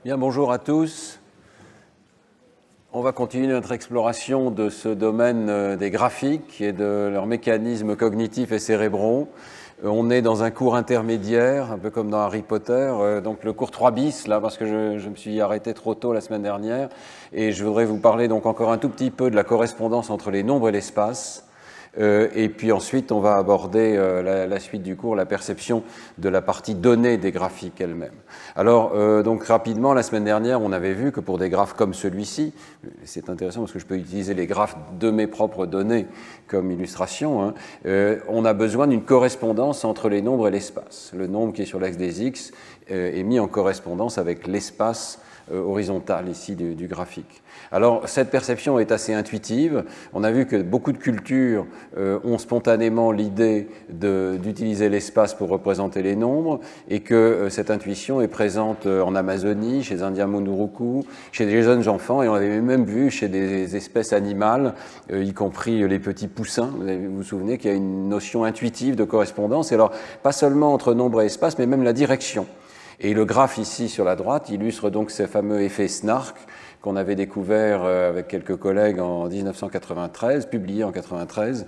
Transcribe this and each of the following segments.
Bien, bonjour à tous. On va continuer notre exploration de ce domaine des graphiques et de leurs mécanismes cognitifs et cérébraux. On est dans un cours intermédiaire, un peu comme dans Harry Potter, donc le cours 3 bis, là, parce que je me suis arrêté trop tôt la semaine dernière, et je voudrais vous parler donc encore un tout petit peu de la correspondance entre les nombres et l'espace. Et puis ensuite, on va aborder la suite du cours, la perception de la partie donnée des graphiques elles-mêmes. Alors, donc rapidement, la semaine dernière, on avait vu que pour des graphes comme celui-ci, c'est intéressant parce que je peux utiliser les graphes de mes propres données comme illustration, hein, on a besoin d'une correspondance entre les nombres et l'espace. Le nombre qui est sur l'axe des X est mis en correspondance avec l'espace horizontal ici du graphique. Alors cette perception est assez intuitive. On a vu que beaucoup de cultures ont spontanément l'idée d'utiliser l'espace pour représenter les nombres et que cette intuition est présente en Amazonie, chez les Indiens Munduruku, chez des jeunes enfants, et on avait même vu chez des espèces animales, y compris les petits poussins. Vous vous souvenez qu'il y a une notion intuitive de correspondance, et alors pas seulement entre nombre et espace, mais même la direction. Et le graphe ici sur la droite illustre donc ces fameux effets Snark qu'on avait découvert avec quelques collègues en 1993, publié en 1993,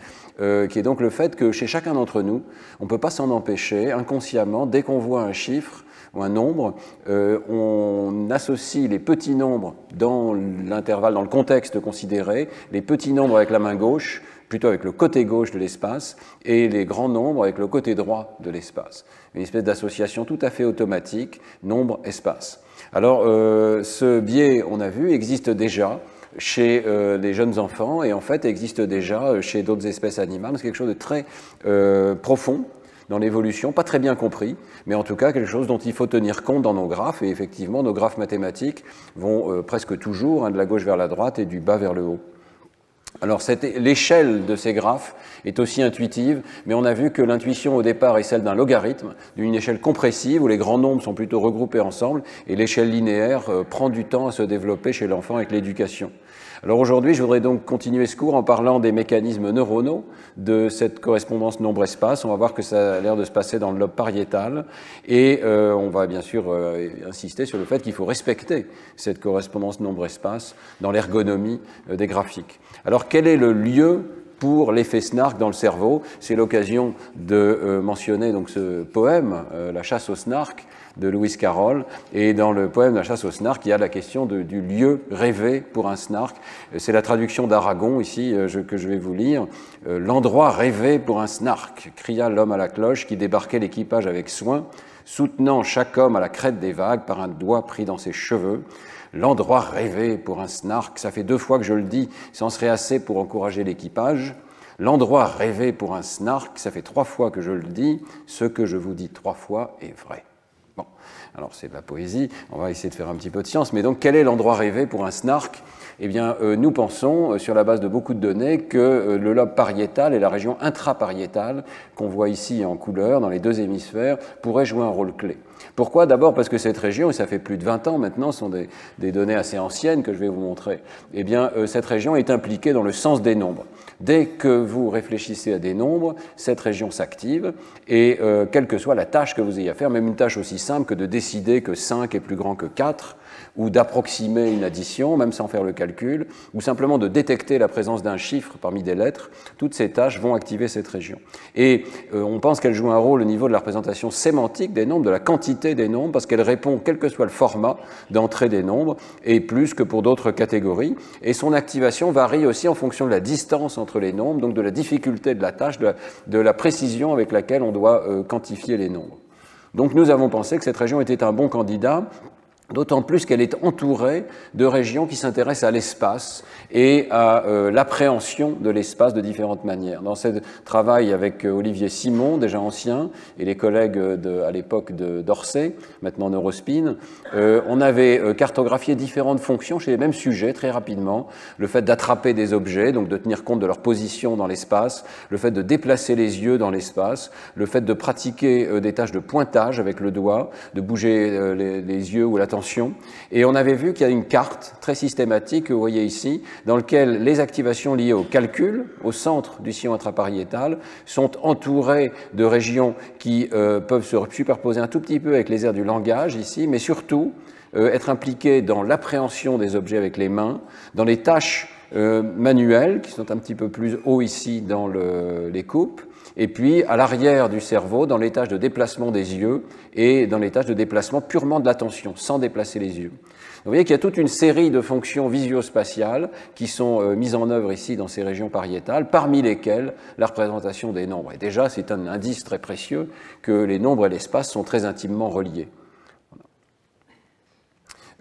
qui est donc le fait que chez chacun d'entre nous, on ne peut pas s'en empêcher, inconsciemment, dès qu'on voit un chiffre ou un nombre, on associe les petits nombres dans l'intervalle, dans le contexte considéré, les petits nombres avec la main gauche, plutôt avec le côté gauche de l'espace, et les grands nombres avec le côté droit de l'espace. Une espèce d'association tout à fait automatique, nombre-espace. Alors, ce biais, on a vu, existe déjà chez les jeunes enfants, et en fait existe déjà chez d'autres espèces animales. C'est quelque chose de très profond dans l'évolution, pas très bien compris, mais en tout cas quelque chose dont il faut tenir compte dans nos graphes, et effectivement nos graphes mathématiques vont presque toujours de la gauche vers la droite et du bas vers le haut. Alors l'échelle de ces graphes est aussi intuitive, mais on a vu que l'intuition au départ est celle d'un logarithme, d'une échelle compressive où les grands nombres sont plutôt regroupés ensemble, et l'échelle linéaire prend du temps à se développer chez l'enfant avec l'éducation. Alors aujourd'hui, je voudrais donc continuer ce cours en parlant des mécanismes neuronaux de cette correspondance nombre-espace. On va voir que ça a l'air de se passer dans le lobe pariétal, et on va bien sûr insister sur le fait qu'il faut respecter cette correspondance nombre-espace dans l'ergonomie des graphiques. Alors quel est le lieu pour l'effet Snark dans le cerveau? C'est l'occasion de mentionner donc ce poème, La chasse au Snark, de Lewis Carroll, et dans le poème La chasse au Snark, il y a la question du lieu rêvé pour un Snark. C'est la traduction d'Aragon ici que je vais vous lire. L'endroit rêvé pour un Snark, cria l'homme à la cloche qui débarquait l'équipage avec soin, soutenant chaque homme à la crête des vagues par un doigt pris dans ses cheveux. L'endroit rêvé pour un Snark, ça fait 2 fois que je le dis, ça en serait assez pour encourager l'équipage. L'endroit rêvé pour un Snark, ça fait 3 fois que je le dis, ce que je vous dis 3 fois est vrai. Bon, alors c'est de la poésie, on va essayer de faire un petit peu de science, mais donc quel est l'endroit rêvé pour un Snark? Eh bien, nous pensons, sur la base de beaucoup de données, que le lobe pariétal et la région intrapariétale, qu'on voit ici en couleur dans les 2 hémisphères, pourraient jouer un rôle clé. Pourquoi? D'abord parce que cette région, et ça fait plus de 20 ans maintenant, ce sont des données assez anciennes que je vais vous montrer, eh bien, cette région est impliquée dans le sens des nombres. Dès que vous réfléchissez à des nombres, cette région s'active, et quelle que soit la tâche que vous ayez à faire, même une tâche aussi simple que de décider que 5 est plus grand que 4, ou d'approximer une addition, même sans faire le calcul, ou simplement de détecter la présence d'un chiffre parmi des lettres, toutes ces tâches vont activer cette région. Et on pense qu'elle joue un rôle au niveau de la représentation sémantique des nombres, de la quantité des nombres, parce qu'elle répond, quel que soit le format d'entrée des nombres, et plus que pour d'autres catégories. Et son activation varie aussi en fonction de la distance entre les nombres, donc de la difficulté de la tâche, de la précision avec laquelle on doit quantifier les nombres. Donc nous avons pensé que cette région était un bon candidat, d'autant plus qu'elle est entourée de régions qui s'intéressent à l'espace et à l'appréhension de l'espace de différentes manières. Dans ce travail avec Olivier Simon, déjà ancien, et les collègues à l'époque d'Orsay, maintenant Neurospin, on avait cartographié différentes fonctions chez les mêmes sujets très rapidement. Le fait d'attraper des objets, donc de tenir compte de leur position dans l'espace, le fait de déplacer les yeux dans l'espace, le fait de pratiquer des tâches de pointage avec le doigt, de bouger les yeux ou l'attention. Et on avait vu qu'il y a une carte très systématique que vous voyez ici, dans laquelle les activations liées au calcul, au centre du sillon intrapariétal, sont entourées de régions qui peuvent se superposer un tout petit peu avec les aires du langage ici, mais surtout être impliqué dans l'appréhension des objets avec les mains, dans les tâches manuelles, qui sont un petit peu plus haut ici dans les coupes, et puis à l'arrière du cerveau, dans les tâches de déplacement des yeux et dans les tâches de déplacement purement de l'attention, sans déplacer les yeux. Vous voyez qu'il y a toute une série de fonctions visio-spatiales qui sont mises en œuvre ici dans ces régions pariétales, parmi lesquelles la représentation des nombres. Et déjà, c'est un indice très précieux que les nombres et l'espace sont très intimement reliés.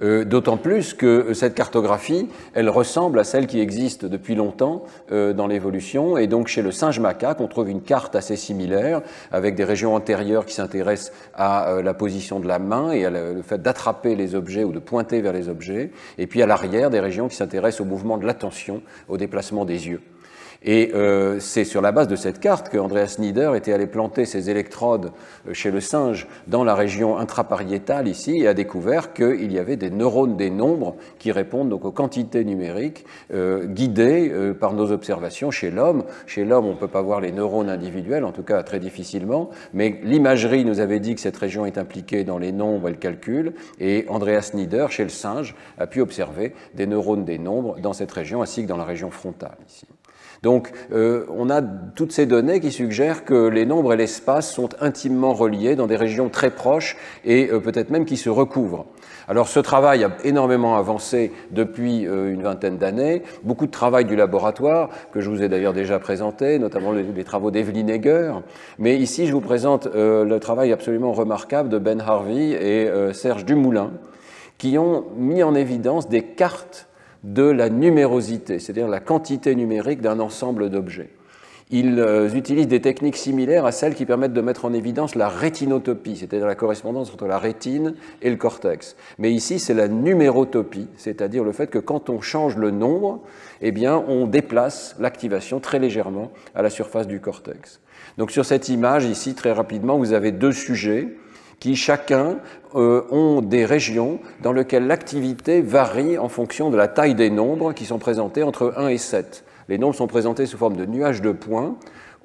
D'autant plus que cette cartographie, elle ressemble à celle qui existe depuis longtemps dans l'évolution, et donc chez le singe macaque, on trouve une carte assez similaire, avec des régions antérieures qui s'intéressent à la position de la main et à le fait d'attraper les objets ou de pointer vers les objets, et puis à l'arrière, des régions qui s'intéressent au mouvement de l'attention, au déplacement des yeux. Et c'est sur la base de cette carte que Andreas Nieder était allé planter ses électrodes chez le singe dans la région intrapariétale ici et a découvert qu'il y avait des neurones des nombres qui répondent donc aux quantités numériques guidées par nos observations chez l'homme. Chez l'homme, on ne peut pas voir les neurones individuels, en tout cas très difficilement, mais l'imagerie nous avait dit que cette région est impliquée dans les nombres et le calcul, et Andreas Nieder, chez le singe, a pu observer des neurones des nombres dans cette région ainsi que dans la région frontale ici. Donc, on a toutes ces données qui suggèrent que les nombres et l'espace sont intimement reliés dans des régions très proches et peut-être même qui se recouvrent. Alors, ce travail a énormément avancé depuis une vingtaine d'années. Beaucoup de travail du laboratoire, que je vous ai d'ailleurs déjà présenté, notamment les travaux d'Evelyn Egger. Mais ici, je vous présente le travail absolument remarquable de Ben Harvey et Serge Dumoulin, qui ont mis en évidence des cartes de la numérosité, c'est-à-dire la quantité numérique d'un ensemble d'objets. Ils utilisent des techniques similaires à celles qui permettent de mettre en évidence la rétinotopie, c'est-à-dire la correspondance entre la rétine et le cortex. Mais ici, c'est la numérotopie, c'est-à-dire le fait que quand on change le nombre, eh bien, on déplace l'activation très légèrement à la surface du cortex. Donc sur cette image, ici, très rapidement, vous avez deux sujets qui chacun ont des régions dans lesquelles l'activité varie en fonction de la taille des nombres qui sont présentés entre 1 et 7. Les nombres sont présentés sous forme de nuages de points.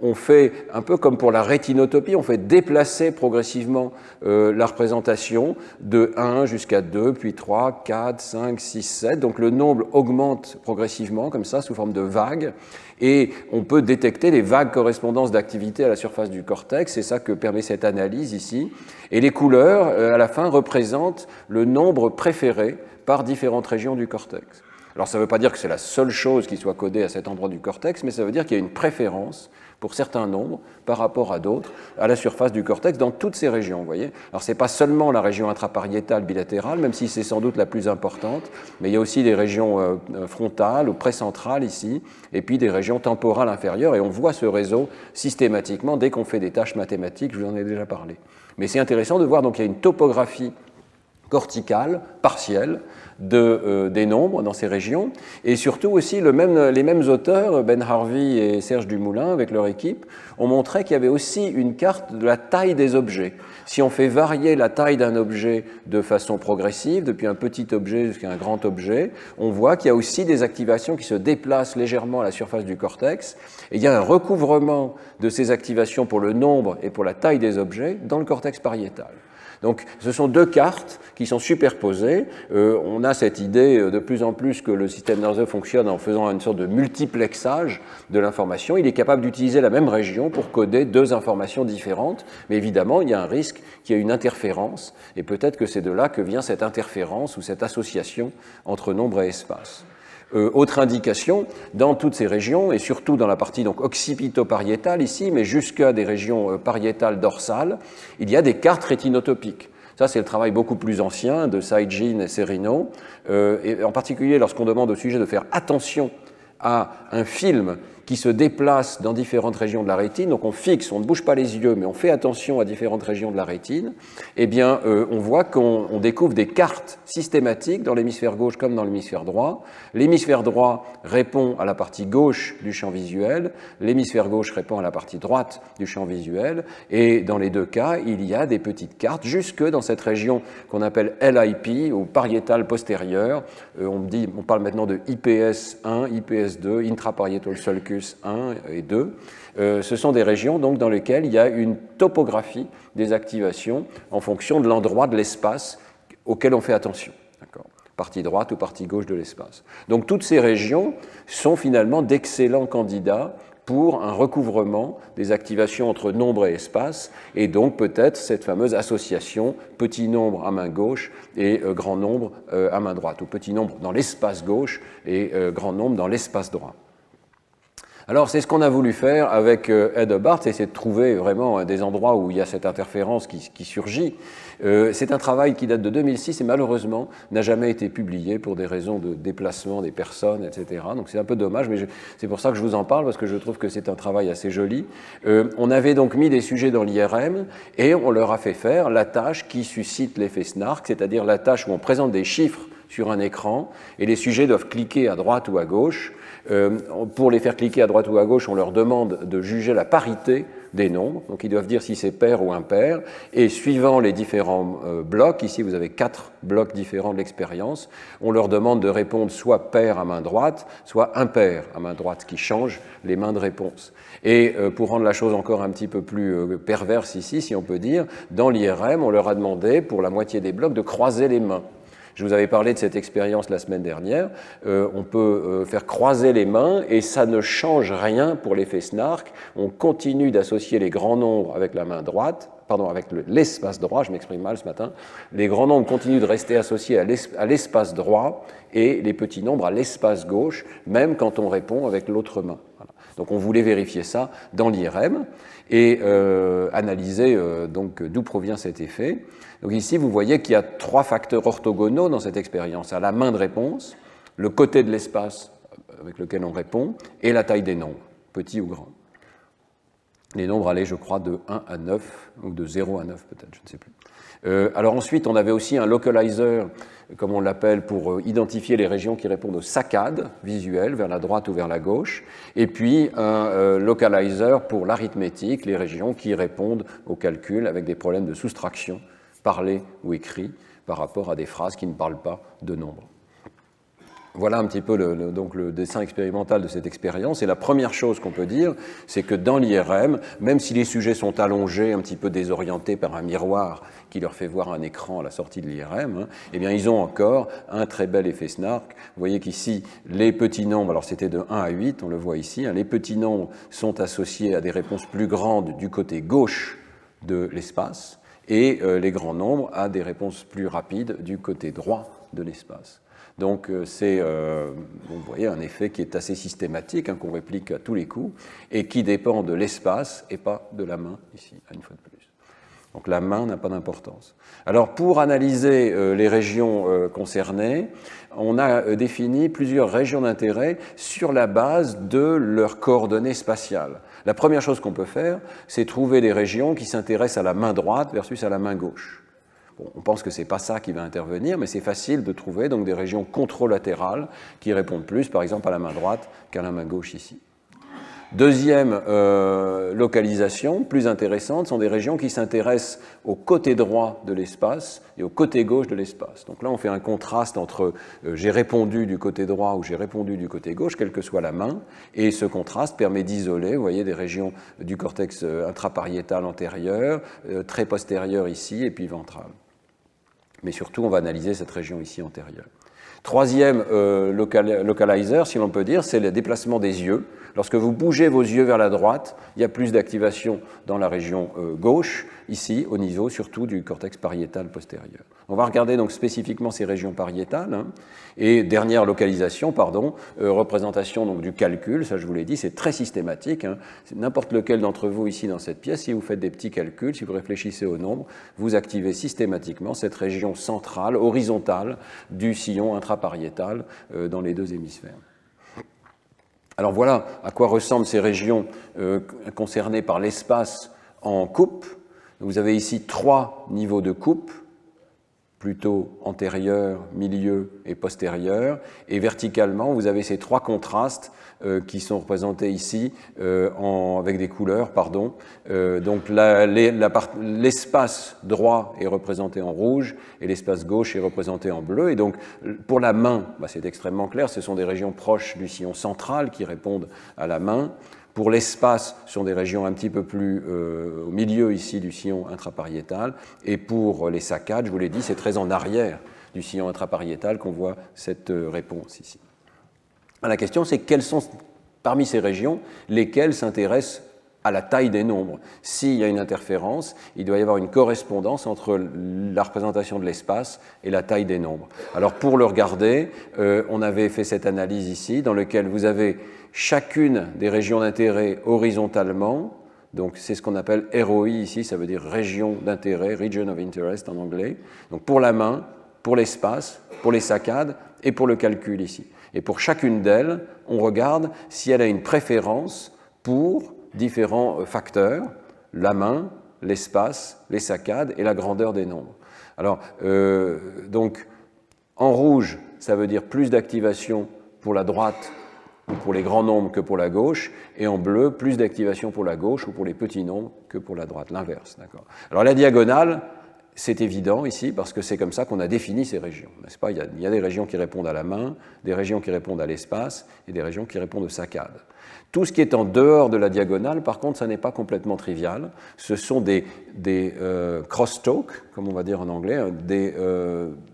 On fait, un peu comme pour la rétinotopie, on fait déplacer progressivement la représentation de 1 jusqu'à 2, puis 3, 4, 5, 6, 7. Donc le nombre augmente progressivement, comme ça, sous forme de vagues. Et on peut détecter les vagues correspondances d'activité à la surface du cortex. C'est ça que permet cette analyse ici. Et les couleurs, à la fin, représentent le nombre préféré par différentes régions du cortex. Alors ça ne veut pas dire que c'est la seule chose qui soit codée à cet endroit du cortex, mais ça veut dire qu'il y a une préférence pour certains nombres par rapport à d'autres à la surface du cortex dans toutes ces régions, vous voyez. Alors ce n'est pas seulement la région intrapariétale bilatérale, même si c'est sans doute la plus importante, mais il y a aussi des régions frontales ou précentrales ici, et puis des régions temporales inférieures, et on voit ce réseau systématiquement dès qu'on fait des tâches mathématiques, je vous en ai déjà parlé. Mais c'est intéressant de voir donc qu'il y a une topographie corticale, partielle, des nombres dans ces régions, et surtout aussi les mêmes auteurs, Ben Harvey et Serge Dumoulin, avec leur équipe, ont montré qu'il y avait aussi une carte de la taille des objets. Si on fait varier la taille d'un objet de façon progressive, depuis un petit objet jusqu'à un grand objet, on voit qu'il y a aussi des activations qui se déplacent légèrement à la surface du cortex, et il y a un recouvrement de ces activations pour le nombre et pour la taille des objets dans le cortex pariétal. Donc, ce sont deux cartes qui sont superposées. On a cette idée de plus en plus que le système nerveux fonctionne en faisant une sorte de multiplexage de l'information. Il est capable d'utiliser la même région pour coder deux informations différentes, mais évidemment, il y a un risque qu'il y ait une interférence, et peut-être que c'est de là que vient cette interférence ou cette association entre nombre et espace. Autre indication, dans toutes ces régions, et surtout dans la partie donc occipito-pariétale ici, mais jusqu'à des régions pariétales dorsales, il y a des cartes rétinotopiques. Ça, c'est le travail beaucoup plus ancien de Saijin et Serino, et en particulier lorsqu'on demande au sujet de faire attention à un film qui se déplace dans différentes régions de la rétine, donc on fixe, on ne bouge pas les yeux, mais on fait attention à différentes régions de la rétine, eh bien, on voit qu'on découvre des cartes systématiques dans l'hémisphère gauche comme dans l'hémisphère droit. L'hémisphère droit répond à la partie gauche du champ visuel, l'hémisphère gauche répond à la partie droite du champ visuel, et dans les deux cas, il y a des petites cartes jusque dans cette région qu'on appelle LIP, ou pariétale postérieure. On parle maintenant de IPS 1, IPS 2, intraparietal sulcus 1 et 2. Ce sont des régions donc, dans lesquelles il y a une topographie des activations en fonction de l'endroit de l'espace auxquelles on fait attention. Partie droite ou partie gauche de l'espace. Donc toutes ces régions sont finalement d'excellents candidats pour un recouvrement des activations entre nombre et espace, et donc peut-être cette fameuse association petit nombre à main gauche et grand nombre à main droite, ou petit nombre dans l'espace gauche et grand nombre dans l'espace droit. Alors c'est ce qu'on a voulu faire avec Ed Hubbard, c'est de trouver vraiment des endroits où il y a cette interférence qui surgit. C'est un travail qui date de 2006 et malheureusement n'a jamais été publié pour des raisons de déplacement des personnes, etc. Donc c'est un peu dommage, mais c'est pour ça que je vous en parle, parce que je trouve que c'est un travail assez joli. On avait donc mis des sujets dans l'IRM et on leur a fait faire la tâche qui suscite l'effet SNARK, c'est-à-dire la tâche où on présente des chiffres sur un écran et les sujets doivent cliquer à droite ou à gauche. Pour les faire cliquer à droite ou à gauche, on leur demande de juger la parité des nombres, donc ils doivent dire si c'est pair ou impair, et suivant les différents blocs, ici vous avez 4 blocs différents de l'expérience, on leur demande de répondre soit pair à main droite, soit impair à main droite, ce qui change les mains de réponse. Et pour rendre la chose encore un petit peu plus perverse ici, si on peut dire, dans l'IRM, on leur a demandé, pour la moitié des blocs, de croiser les mains. Je vous avais parlé de cette expérience la semaine dernière. On peut faire croiser les mains et ça ne change rien pour l'effet SNARK. On continue d'associer les grands nombres avec la main droite, pardon, avec l'espace droit, je m'exprime mal ce matin. Les grands nombres continuent de rester associés à l'espace droit et les petits nombres à l'espace gauche, même quand on répond avec l'autre main. Voilà. Donc on voulait vérifier ça dans l'IRM et analyser donc d'où provient cet effet. Donc ici, vous voyez qu'il y a 3 facteurs orthogonaux dans cette expérience. À la main de réponse, le côté de l'espace avec lequel on répond, et la taille des nombres, petits ou grands. Les nombres allaient, je crois, de 1 à 9, ou de 0 à 9 peut-être, je ne sais plus. Alors ensuite, on avait aussi un localizer, comme on l'appelle, pour identifier les régions qui répondent aux saccades visuelles, vers la droite ou vers la gauche, et puis un localizer pour l'arithmétique, les régions qui répondent au calcul avec des problèmes de soustraction, parlé ou écrit, par rapport à des phrases qui ne parlent pas de nombres. Voilà un petit peu donc le dessin expérimental de cette expérience. Et la première chose qu'on peut dire, c'est que dans l'IRM, même si les sujets sont allongés, un petit peu désorientés par un miroir qui leur fait voir un écran à la sortie de l'IRM, eh bien, ils ont encore un très bel effet SNARK. Vous voyez qu'ici, les petits nombres, alors c'était de 1 à 8, on le voit ici, les petits nombres sont associés à des réponses plus grandes du côté gauche de l'espace, et les grands nombres à des réponses plus rapides du côté droit de l'espace. Donc c'est, vous voyez, un effet qui est assez systématique, qu'on réplique à tous les coups, et qui dépend de l'espace et pas de la main, ici, une fois de plus. Donc la main n'a pas d'importance. Alors pour analyser les régions concernées, on a défini plusieurs régions d'intérêt sur la base de leurs coordonnées spatiales. La première chose qu'on peut faire, c'est trouver des régions qui s'intéressent à la main droite versus à la main gauche. Bon, on pense que ce n'est pas ça qui va intervenir, mais c'est facile de trouver donc, des régions contralatérales qui répondent plus, par exemple, à la main droite qu'à la main gauche ici. Deuxième localisation, plus intéressante, sont des régions qui s'intéressent au côté droit de l'espace et au côté gauche de l'espace. Donc là, on fait un contraste entre j'ai répondu du côté droit ou j'ai répondu du côté gauche, quelle que soit la main, et ce contraste permet d'isoler, vous voyez, des régions du cortex intrapariétal antérieur, très postérieur ici, et puis ventral. Mais surtout, on va analyser cette région ici antérieure. Troisième localizer, si l'on peut dire, c'est le déplacement des yeux. Lorsque vous bougez vos yeux vers la droite, il y a plus d'activation dans la région gauche, ici, au niveau surtout du cortex pariétal postérieur. On va regarder donc spécifiquement ces régions pariétales. Et dernière localisation, représentation donc du calcul, ça je vous l'ai dit, c'est très systématique. N'importe lequel d'entre vous ici dans cette pièce, si vous faites des petits calculs, si vous réfléchissez au nombre, vous activez systématiquement cette région centrale, horizontale, du sillon intrapariétal dans les deux hémisphères. Alors voilà à quoi ressemblent ces régions concernées par l'espace en coupe. Vous avez ici 3 niveaux de coupe, plutôt antérieur, milieu et postérieur. Et verticalement, vous avez ces 3 contrastes qui sont représentés ici avec des couleurs. Donc l'espace droit est représenté en rouge et l'espace gauche est représenté en bleu. Et donc pour la main, c'est extrêmement clair, ce sont des régions proches du sillon central qui répondent à la main. Pour l'espace, ce sont des régions un petit peu plus au milieu ici du sillon intrapariétal. Et pour les saccades, je vous l'ai dit, c'est très en arrière du sillon intrapariétal qu'on voit cette réponse ici. La question, c'est quelles sont, parmi ces régions, lesquelles s'intéressent à la taille des nombres. S'il y a une interférence, il doit y avoir une correspondance entre la représentation de l'espace et la taille des nombres. Alors pour le regarder, on avait fait cette analyse ici, dans laquelle vous avez chacune des régions d'intérêt horizontalement, donc c'est ce qu'on appelle ROI ici, ça veut dire région d'intérêt, region of interest en anglais, donc pour la main, pour l'espace, pour les saccades et pour le calcul ici. Et pour chacune d'elles, on regarde si elle a une préférence pour différents facteurs, la main, l'espace, les saccades et la grandeur des nombres. Alors, donc, en rouge, ça veut dire plus d'activation pour la droite ou pour les grands nombres que pour la gauche, et en bleu, plus d'activation pour la gauche ou pour les petits nombres que pour la droite, l'inverse. Alors la diagonale, c'est évident ici, parce que c'est comme ça qu'on a défini ces régions, n'est-ce pas? Il y a des régions qui répondent à la main, des régions qui répondent à l'espace, et des régions qui répondent aux saccades. Tout ce qui est en dehors de la diagonale, par contre, ça n'est pas complètement trivial. Ce sont des crosstalk, comme on va dire en anglais, des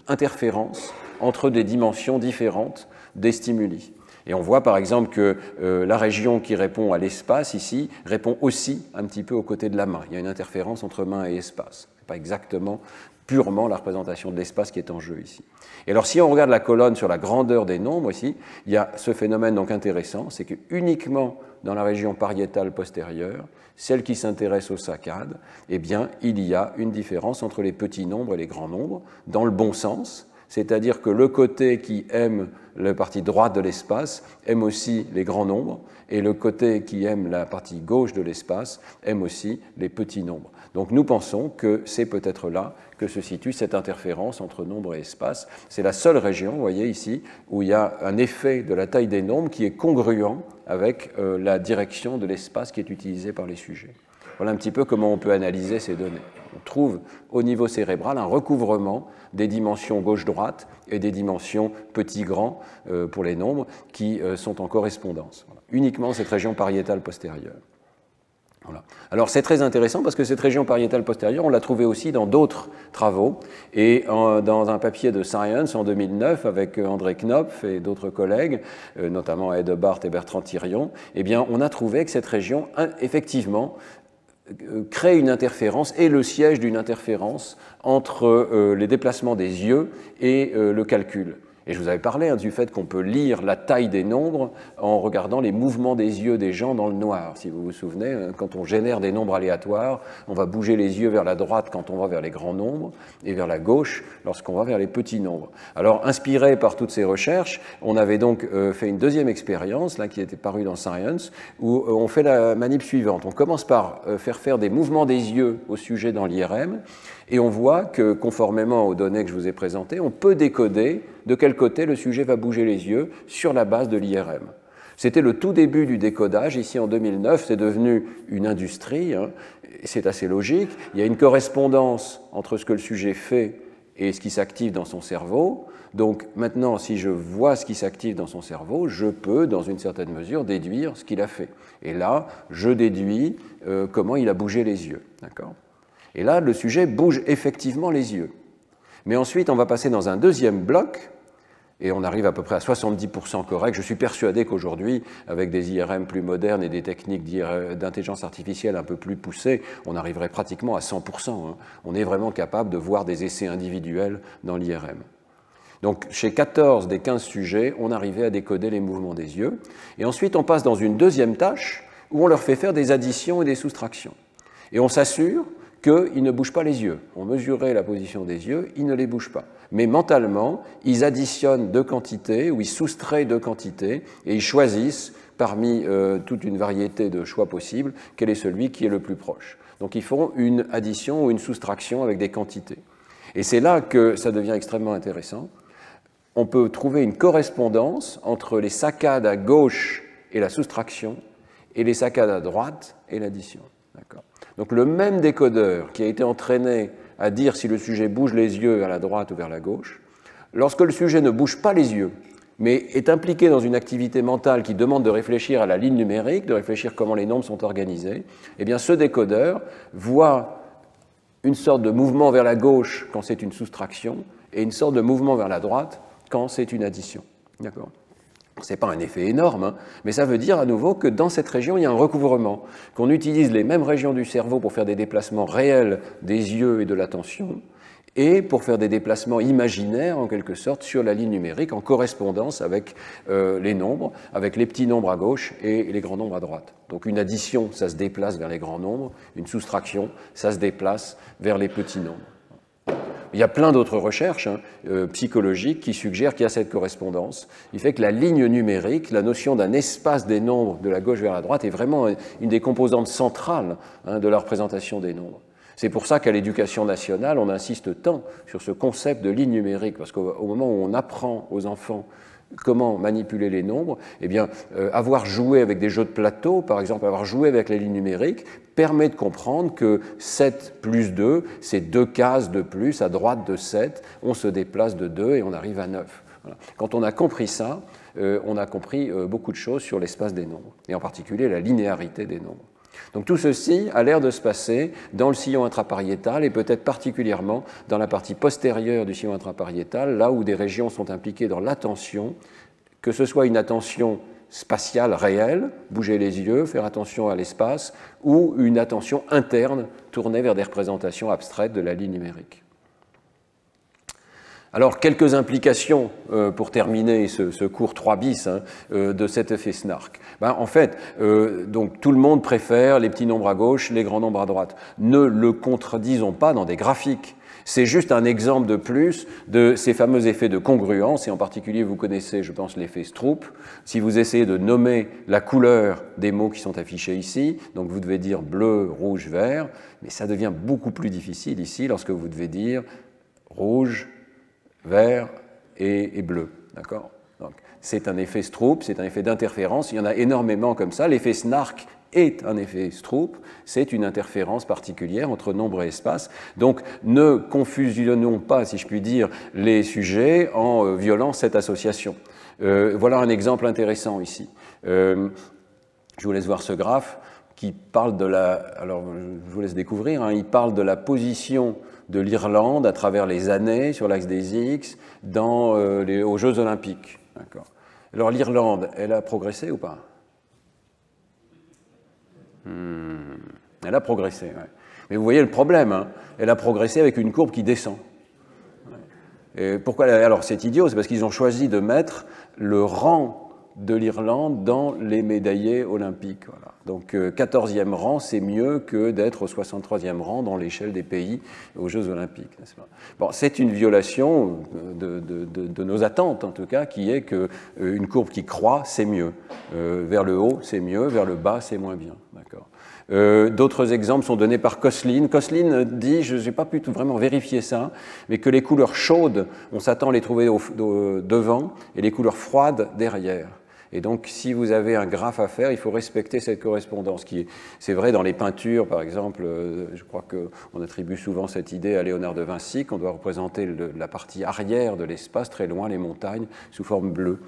interférences entre des dimensions différentes des stimuli. Et on voit par exemple que la région qui répond à l'espace ici répond aussi un petit peu aux côtés de la main. Il y a une interférence entre main et espace. Ce n'est pas exactement purement la représentation de l'espace qui est en jeu ici. Et alors si on regarde la colonne sur la grandeur des nombres ici, il y a ce phénomène donc intéressant, c'est que uniquement dans la région pariétale postérieure, celle qui s'intéresse aux saccades, eh bien il y a une différence entre les petits nombres et les grands nombres, dans le bon sens, c'est-à-dire que le côté qui aime la partie droite de l'espace aime aussi les grands nombres, et le côté qui aime la partie gauche de l'espace aime aussi les petits nombres. Donc nous pensons que c'est peut-être là que se situe cette interférence entre nombre et espace. C'est la seule région, vous voyez ici, où il y a un effet de la taille des nombres qui est congruent avec la direction de l'espace qui est utilisé par les sujets. Voilà un petit peu comment on peut analyser ces données. On trouve au niveau cérébral un recouvrement des dimensions gauche-droite et des dimensions petit-grand pour les nombres qui sont en correspondance. Voilà. Uniquement cette région pariétale postérieure. Voilà. Alors c'est très intéressant parce que cette région pariétale postérieure, on l'a trouvée aussi dans d'autres travaux. Et dans un papier de Science en 2009 avec André Knopf et d'autres collègues, notamment Ed Bart et Bertrand Thirion, eh bien, on a trouvé que cette région, effectivement, crée une interférence et le siège d'une interférence entre les déplacements des yeux et le calcul. Et je vous avais parlé du fait qu'on peut lire la taille des nombres en regardant les mouvements des yeux des gens dans le noir. Si vous vous souvenez, quand on génère des nombres aléatoires, on va bouger les yeux vers la droite quand on va vers les grands nombres et vers la gauche lorsqu'on va vers les petits nombres. Alors, inspiré par toutes ces recherches, on avait donc fait une deuxième expérience, là, qui était parue dans Science, où on fait la manip suivante. On commence par faire des mouvements des yeux au sujet dans l'IRM, et on voit que, conformément aux données que je vous ai présentées, on peut décoder de quel côté le sujet va bouger les yeux sur la base de l'IRM. C'était le tout début du décodage. Ici, en 2009, c'est devenu une industrie. C'est assez logique. Il y a une correspondance entre ce que le sujet fait et ce qui s'active dans son cerveau. Donc maintenant, si je vois ce qui s'active dans son cerveau, je peux, dans une certaine mesure, déduire ce qu'il a fait. Et là, je déduis comment il a bougé les yeux. D'accord ? Et là, le sujet bouge effectivement les yeux. Mais ensuite, on va passer dans un deuxième bloc, et on arrive à peu près à 70% correct. Je suis persuadé qu'aujourd'hui, avec des IRM plus modernes et des techniques d'intelligence artificielle un peu plus poussées, on arriverait pratiquement à 100%. On est vraiment capable de voir des essais individuels dans l'IRM. Donc, chez 14 des 15 sujets, on arrivait à décoder les mouvements des yeux. Et ensuite, on passe dans une deuxième tâche où on leur fait faire des additions et des soustractions. Et on s'assure qu'ils ne bougent pas les yeux. On mesurait la position des yeux, ils ne les bougent pas. Mais mentalement, ils additionnent deux quantités ou ils soustraient deux quantités et ils choisissent parmi toute une variété de choix possibles quel est celui qui est le plus proche. Donc ils font une addition ou une soustraction avec des quantités. Et c'est là que ça devient extrêmement intéressant. On peut trouver une correspondance entre les saccades à gauche et la soustraction et les saccades à droite et l'addition. D'accord ? Donc le même décodeur qui a été entraîné à dire si le sujet bouge les yeux vers la droite ou vers la gauche, lorsque le sujet ne bouge pas les yeux, mais est impliqué dans une activité mentale qui demande de réfléchir à la ligne numérique, de réfléchir comment les nombres sont organisés, eh bien ce décodeur voit une sorte de mouvement vers la gauche quand c'est une soustraction et une sorte de mouvement vers la droite quand c'est une addition. D'accord ? Ce n'est pas un effet énorme, hein, mais ça veut dire à nouveau que dans cette région, il y a un recouvrement, qu'on utilise les mêmes régions du cerveau pour faire des déplacements réels des yeux et de l'attention, et pour faire des déplacements imaginaires, en quelque sorte, sur la ligne numérique, en correspondance avec les nombres, avec les petits nombres à gauche et les grands nombres à droite. Donc une addition, ça se déplace vers les grands nombres, une soustraction, ça se déplace vers les petits nombres. Il y a plein d'autres recherches psychologiques qui suggèrent qu'il y a cette correspondance. Il fait que la ligne numérique, la notion d'un espace des nombres de la gauche vers la droite, est vraiment une des composantes centrales de la représentation des nombres. C'est pour ça qu'à l'éducation nationale, on insiste tant sur ce concept de ligne numérique, parce qu'au moment où on apprend aux enfants comment manipuler les nombres, eh bien, avoir joué avec des jeux de plateau, par exemple, avoir joué avec les lignes numériques, permet de comprendre que 7 plus 2, c'est 2 cases de plus à droite de 7, on se déplace de 2 et on arrive à 9. Voilà. Quand on a compris ça, on a compris beaucoup de choses sur l'espace des nombres, et en particulier la linéarité des nombres. Donc tout ceci a l'air de se passer dans le sillon intrapariétal et peut-être particulièrement dans la partie postérieure du sillon intrapariétal, là où des régions sont impliquées dans l'attention, que ce soit une attention spatiale réelle, bouger les yeux, faire attention à l'espace, ou une attention interne tournée vers des représentations abstraites de la ligne numérique. Alors, quelques implications pour terminer ce cours 3 bis de cet effet Snark. En fait, donc, tout le monde préfère les petits nombres à gauche, les grands nombres à droite. Ne le contredisons pas dans des graphiques. C'est juste un exemple de plus de ces fameux effets de congruence, et en particulier, vous connaissez, je pense, l'effet Stroop. Si vous essayez de nommer la couleur des mots qui sont affichés ici, donc vous devez dire bleu, rouge, vert, mais ça devient beaucoup plus difficile ici lorsque vous devez dire rouge, vert et bleu. D'accord ? Donc, c'est un effet Stroop, c'est un effet d'interférence. Il y en a énormément comme ça. L'effet Snark est un effet Stroop. C'est une interférence particulière entre nombre et espace. Donc, ne confusionnons pas, si je puis dire, les sujets en violant cette association. Voilà un exemple intéressant ici. Je vous laisse voir ce graphe qui parle de la... Alors, je vous laisse découvrir. Il parle de la position de l'Irlande à travers les années sur l'axe des X aux Jeux Olympiques. Alors l'Irlande, elle a progressé ou pas? Elle a progressé, ouais. Mais vous voyez le problème, elle a progressé avec une courbe qui descend. Et pourquoi? Alors c'est idiot, c'est parce qu'ils ont choisi de mettre le rang de l'Irlande dans les médaillés olympiques. Voilà. Donc 14e rang, c'est mieux que d'être au 63e rang dans l'échelle des pays aux Jeux olympiques, n'est-ce pas? Bon, c'est une violation de nos attentes, en tout cas, qui est qu'une courbe qui croît, c'est mieux. Vers le haut, c'est mieux, vers le bas, c'est moins bien. D'accord. D'autres exemples sont donnés par Koslin. Koslin dit, je n'ai pas pu vraiment vérifier ça, mais que les couleurs chaudes, on s'attend à les trouver devant, et les couleurs froides derrière. Et donc, si vous avez un graphe à faire, il faut respecter cette correspondance. C'est vrai dans les peintures, par exemple, je crois qu'on attribue souvent cette idée à Léonard de Vinci, qu'on doit représenter la partie arrière de l'espace, très loin, les montagnes, sous forme bleue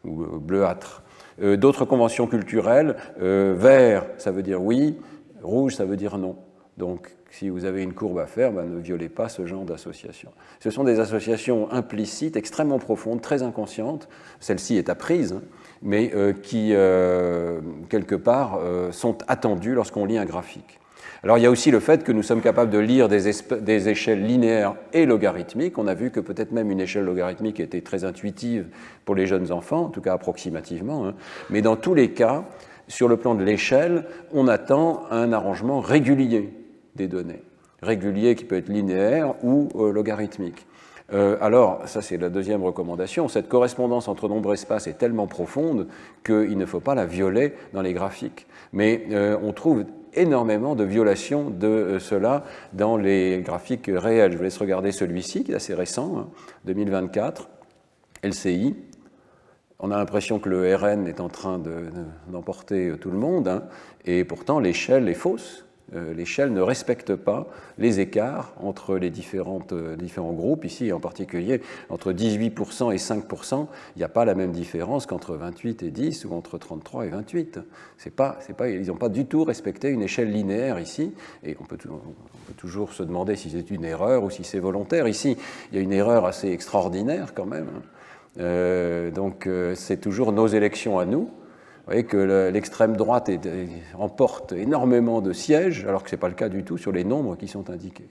ou bleuâtre. D'autres conventions culturelles, vert, ça veut dire oui, rouge, ça veut dire non. Donc, si vous avez une courbe à faire, ne violez pas ce genre d'association. Ce sont des associations implicites, extrêmement profondes, très inconscientes. Celle-ci est apprise, mais qui, quelque part, sont attendues lorsqu'on lit un graphique. Alors, il y a aussi le fait que nous sommes capables de lire des échelles linéaires et logarithmiques. On a vu que peut-être même une échelle logarithmique était très intuitive pour les jeunes enfants, en tout cas approximativement. Mais dans tous les cas, sur le plan de l'échelle, on attend un arrangement régulier des données. Régulier qui peut être linéaire ou logarithmique. Alors, ça c'est la deuxième recommandation, cette correspondance entre nombre et espace est tellement profonde qu'il ne faut pas la violer dans les graphiques. Mais on trouve énormément de violations de cela dans les graphiques réels. Je vous laisse regarder celui-ci, qui est assez récent, 2024, LCI. On a l'impression que le RN est en train d'emporter tout le monde, et pourtant l'échelle est fausse. L'échelle ne respecte pas les écarts entre les différents groupes. Ici, en particulier, entre 18% et 5%, il n'y a pas la même différence qu'entre 28 et 10 ou entre 33 et 28. Ils n'ont pas du tout respecté une échelle linéaire ici, et on peut toujours se demander si c'est une erreur ou si c'est volontaire. Ici, il y a une erreur assez extraordinaire quand même. Donc, c'est toujours nos élections à nous. Vous voyez que l'extrême droite emporte énormément de sièges, alors que ce n'est pas le cas du tout sur les nombres qui sont indiqués.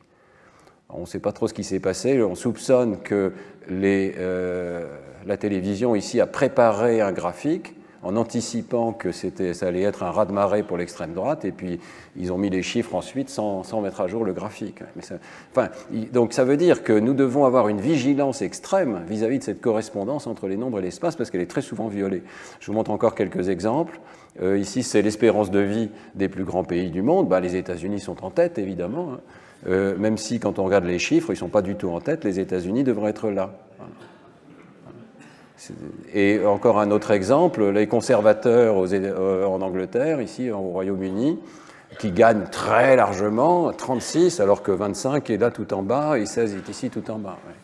On ne sait pas trop ce qui s'est passé. On soupçonne que la télévision ici a préparé un graphique en anticipant que ça allait être un raz-de-marée pour l'extrême droite, et puis ils ont mis les chiffres ensuite sans mettre à jour le graphique. Donc ça veut dire que nous devons avoir une vigilance extrême vis-à-vis de cette correspondance entre les nombres et l'espace, parce qu'elle est très souvent violée. Je vous montre encore quelques exemples. Ici, c'est l'espérance de vie des plus grands pays du monde. Les États-Unis sont en tête, évidemment, même si, quand on regarde les chiffres, ils ne sont pas du tout en tête. Les États-Unis devraient être là. Et encore un autre exemple, les conservateurs en Angleterre, ici au Royaume-Uni, qui gagnent très largement, 36, alors que 25 est là tout en bas et 16 est ici tout en bas. Ouais.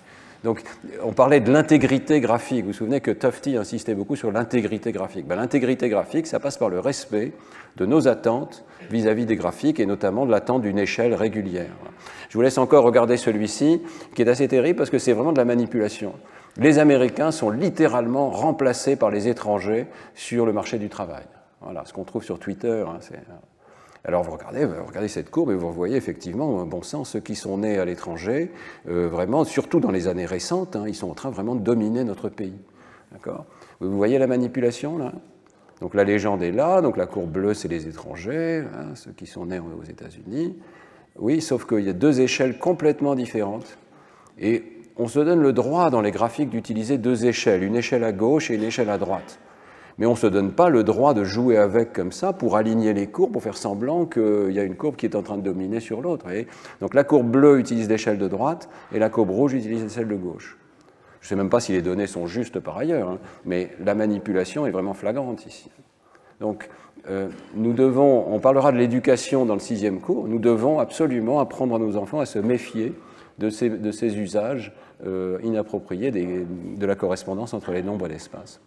Donc on parlait de l'intégrité graphique. Vous vous souvenez que Tufte insistait beaucoup sur l'intégrité graphique. L'intégrité graphique, ça passe par le respect de nos attentes vis-à-vis des graphiques et notamment de l'attente d'une échelle régulière. Je vous laisse encore regarder celui-ci, qui est assez terrible parce que c'est vraiment de la manipulation. Les Américains sont littéralement remplacés par les étrangers sur le marché du travail. Voilà, ce qu'on trouve sur Twitter. Alors vous regardez cette courbe et vous voyez effectivement, bon sang, ceux qui sont nés à l'étranger, vraiment, surtout dans les années récentes, ils sont en train vraiment de dominer notre pays. D'accord ? Vous voyez la manipulation là ? Donc la légende est là, donc la courbe bleue c'est les étrangers, ceux qui sont nés aux États-Unis. Oui, sauf qu'il y a deux échelles complètement différentes. Et on se donne le droit dans les graphiques d'utiliser deux échelles, une échelle à gauche et une échelle à droite. Mais on ne se donne pas le droit de jouer avec comme ça pour aligner les courbes, pour faire semblant qu'il y a une courbe qui est en train de dominer sur l'autre. Donc la courbe bleue utilise l'échelle de droite et la courbe rouge utilise l'échelle de gauche. Je ne sais même pas si les données sont justes par ailleurs, mais la manipulation est vraiment flagrante ici. Donc on parlera de l'éducation dans le 6e cours, nous devons absolument apprendre à nos enfants à se méfier de ces usages inappropriés de la correspondance entre les nombres et l'espace.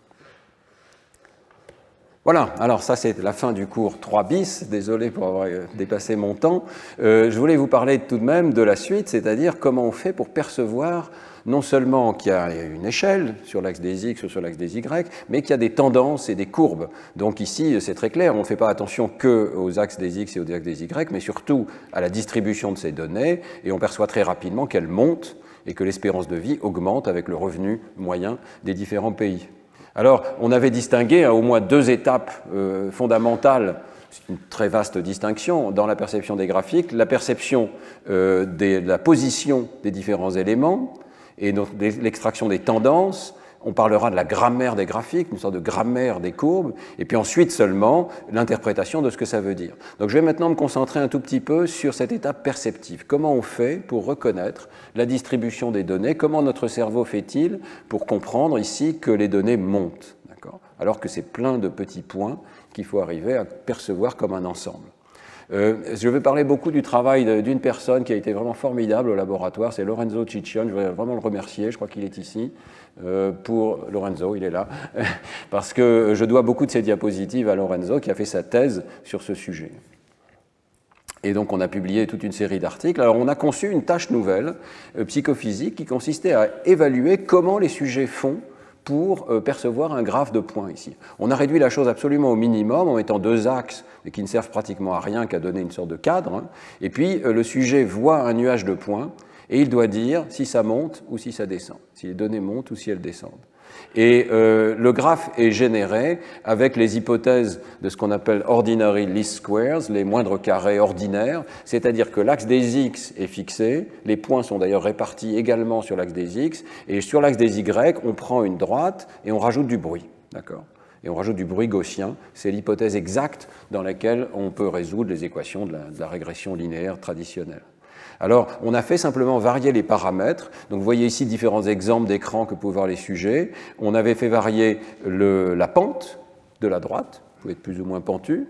Voilà, alors ça c'est la fin du cours 3 bis, désolé pour avoir dépassé mon temps. Je voulais vous parler tout de même de la suite, c'est-à-dire comment on fait pour percevoir non seulement qu'il y a une échelle sur l'axe des X ou sur l'axe des Y, mais qu'il y a des tendances et des courbes. Donc ici, c'est très clair, on ne fait pas attention qu'aux axes des X et aux axes des Y, mais surtout à la distribution de ces données, et on perçoit très rapidement qu'elles montent et que l'espérance de vie augmente avec le revenu moyen des différents pays. Alors, on avait distingué au moins deux étapes fondamentales, c'est une très vaste distinction dans la perception des graphiques, la perception de la position des différents éléments et l'extraction des tendances. On parlera de la grammaire des graphiques, une sorte de grammaire des courbes, et puis ensuite seulement l'interprétation de ce que ça veut dire. Donc je vais maintenant me concentrer un tout petit peu sur cette étape perceptive. Comment on fait pour reconnaître la distribution des données? Comment notre cerveau fait-il pour comprendre ici que les données montent, d'accord, alors que c'est plein de petits points qu'il faut arriver à percevoir comme un ensemble? Je vais parler beaucoup du travail d'une personne qui a été vraiment formidable au laboratoire, c'est Lorenzo Ciccione. Je voudrais vraiment le remercier, je crois qu'il est ici. Pour Lorenzo, il est là, parce que je dois beaucoup de ces diapositives à Lorenzo qui a fait sa thèse sur ce sujet. Et donc on a publié toute une série d'articles. Alors on a conçu une tâche nouvelle, psychophysique, qui consistait à évaluer comment les sujets font pour percevoir un graphe de points ici. On a réduit la chose absolument au minimum en mettant deux axes qui ne servent pratiquement à rien qu'à donner une sorte de cadre. Et puis le sujet voit un nuage de points et il doit dire si ça monte ou si ça descend, si les données montent ou si elles descendent. Et le graphe est généré avec les hypothèses de ce qu'on appelle ordinary least squares, les moindres carrés ordinaires, c'est-à-dire que l'axe des X est fixé, les points sont d'ailleurs répartis également sur l'axe des X, et sur l'axe des Y, on prend une droite et on rajoute du bruit, d'accord ? Et on rajoute du bruit gaussien, c'est l'hypothèse exacte dans laquelle on peut résoudre les équations de la régression linéaire traditionnelle. Alors, on a fait simplement varier les paramètres. Donc, vous voyez ici différents exemples d'écran que peuvent voir les sujets. On avait fait varier la pente de la droite, vous pouvez être plus ou moins pentu.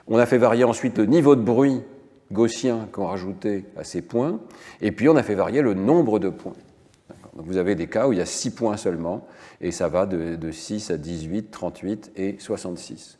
On a fait varier ensuite le niveau de bruit gaussiens qu'on rajoutait à ces points, et puis on a fait varier le nombre de points. Donc vous avez des cas où il y a 6 points seulement, et ça va de 6 à 18, 38 et 66.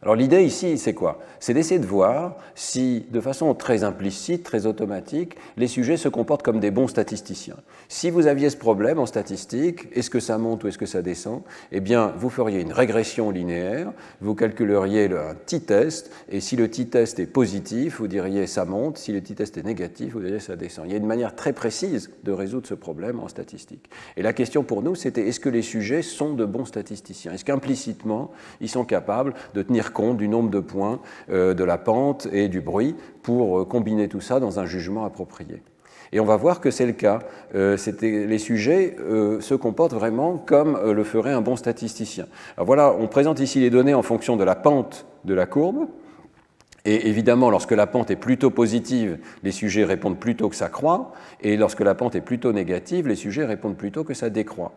Alors l'idée ici, c'est quoi? C'est d'essayer de voir si, de façon très implicite, très automatique, les sujets se comportent comme des bons statisticiens. Si vous aviez ce problème en statistique, est-ce que ça monte ou est-ce que ça descend? Eh bien, vous feriez une régression linéaire, vous calculeriez un t-test, et si le t-test est positif, vous diriez ça monte, si le t-test est négatif, vous diriez ça descend. Il y a une manière très précise de résoudre ce problème en statistique. Et la question pour nous, c'était est-ce que les sujets sont de bons statisticiens? Est-ce qu'implicitement, ils sont capables de tenir compte du nombre de points, de la pente et du bruit pour combiner tout ça dans un jugement approprié. Et on va voir que c'est le cas. Les sujets se comportent vraiment comme le ferait un bon statisticien. Alors voilà, on présente ici les données en fonction de la pente de la courbe. Et évidemment, lorsque la pente est plutôt positive, les sujets répondent plutôt que ça croît, et lorsque la pente est plutôt négative, les sujets répondent plutôt que ça décroît.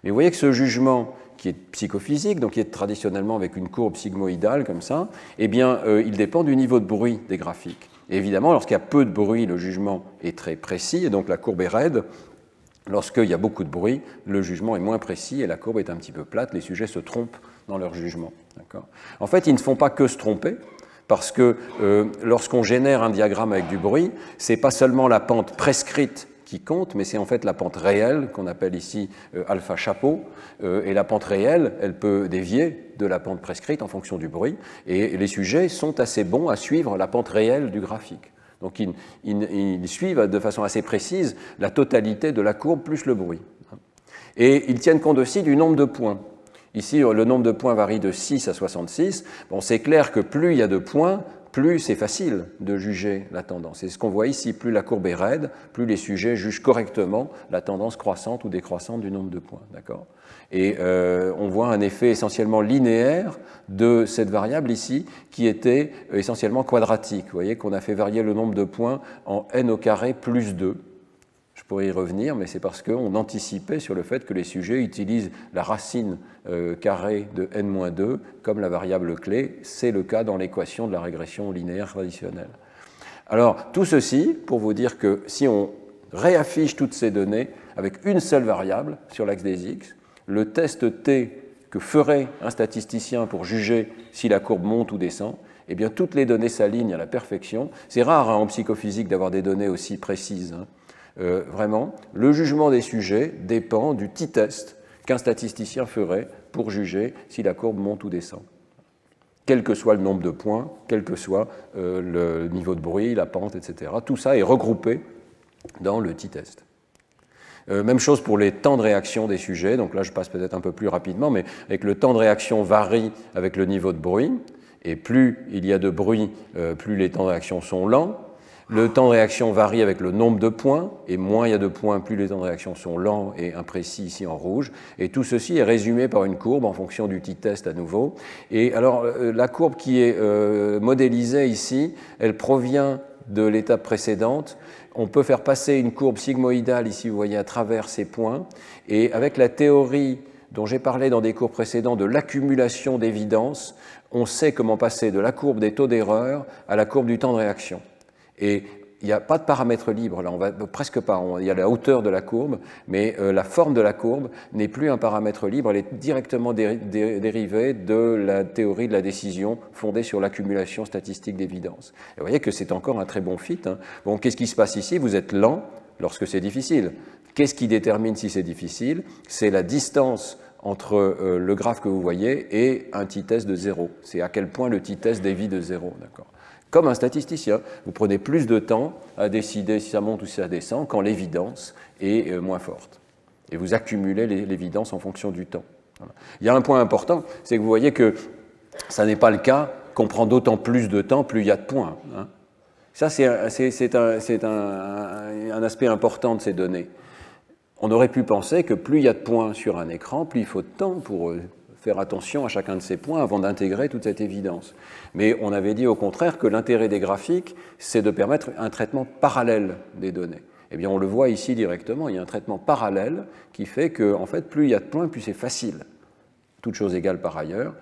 Mais vous voyez que ce jugement, qui est psychophysique, donc qui est traditionnellement avec une courbe sigmoïdale comme ça, eh bien, il dépend du niveau de bruit des graphiques. Et évidemment, lorsqu'il y a peu de bruit, le jugement est très précis, et donc la courbe est raide. Lorsqu'il y a beaucoup de bruit, le jugement est moins précis et la courbe est un petit peu plate, les sujets se trompent dans leur jugement. En fait, ils ne font pas que se tromper, parce que lorsqu'on génère un diagramme avec du bruit, ce n'est pas seulement la pente prescrite qui compte, mais c'est en fait la pente réelle, qu'on appelle ici alpha chapeau, et la pente réelle, elle peut dévier de la pente prescrite en fonction du bruit, et les sujets sont assez bons à suivre la pente réelle du graphique. Donc ils suivent de façon assez précise la totalité de la courbe plus le bruit. Et ils tiennent compte aussi du nombre de points. Ici, le nombre de points varie de 6 à 66. Bon, c'est clair que plus il y a de points, plus c'est facile de juger la tendance. C'est ce qu'on voit ici, plus la courbe est raide, plus les sujets jugent correctement la tendance croissante ou décroissante du nombre de points. Et on voit un effet essentiellement linéaire de cette variable ici, qui était essentiellement quadratique. Vous voyez qu'on a fait varier le nombre de points en n au carré plus 2. Je pourrais y revenir, mais c'est parce qu'on anticipait sur le fait que les sujets utilisent la racine carrée de n-2 comme la variable clé. C'est le cas dans l'équation de la régression linéaire traditionnelle. Alors, tout ceci pour vous dire que si on réaffiche toutes ces données avec une seule variable sur l'axe des x, le test T que ferait un statisticien pour juger si la courbe monte ou descend, eh bien, toutes les données s'alignent à la perfection. C'est rare en psychophysique d'avoir des données aussi précises. Vraiment, le jugement des sujets dépend du t-test qu'un statisticien ferait pour juger si la courbe monte ou descend. Quel que soit le nombre de points, quel que soit le niveau de bruit, la pente, etc. Tout ça est regroupé dans le t-test. Même chose pour les temps de réaction des sujets. Donc là, je passe peut-être un peu plus rapidement, mais avec le temps de réaction varie avec le niveau de bruit. Et plus il y a de bruit, plus les temps de réaction sont lents. Le temps de réaction varie avec le nombre de points, et moins il y a de points, plus les temps de réaction sont lents et imprécis ici en rouge. Et tout ceci est résumé par une courbe en fonction du t-test à nouveau. Et alors, la courbe qui est modélisée ici, elle provient de l'étape précédente. On peut faire passer une courbe sigmoïdale, ici vous voyez, à travers ces points. Et avec la théorie dont j'ai parlé dans des cours précédents de l'accumulation d'évidence, on sait comment passer de la courbe des taux d'erreur à la courbe du temps de réaction. Et il n'y a pas de paramètre libre, là, on va presque pas. Il y a la hauteur de la courbe, mais la forme de la courbe n'est plus un paramètre libre, elle est directement dérivée de la théorie de la décision fondée sur l'accumulation statistique d'évidence. Vous voyez que c'est encore un très bon fit. Bon, qu'est-ce qui se passe ici? Vous êtes lent lorsque c'est difficile. Qu'est-ce qui détermine si c'est difficile? C'est la distance entre le graphe que vous voyez et un t-test de 0. C'est à quel point le t-test dévie de 0. D'accord. Comme un statisticien, vous prenez plus de temps à décider si ça monte ou si ça descend quand l'évidence est moins forte. Et vous accumulez l'évidence en fonction du temps. Voilà. Il y a un point important, c'est que vous voyez que ça n'est pas le cas qu'on prend d'autant plus de temps, plus il y a de points. Ça, c'est un aspect important de ces données. On aurait pu penser que plus il y a de points sur un écran, plus il faut de temps pour faire attention à chacun de ces points avant d'intégrer toute cette évidence. Mais on avait dit au contraire que l'intérêt des graphiques, c'est de permettre un traitement parallèle des données. Eh bien, on le voit ici directement, il y a un traitement parallèle qui fait que, en fait, plus il y a de points, plus c'est facile, toutes choses égales par ailleurs,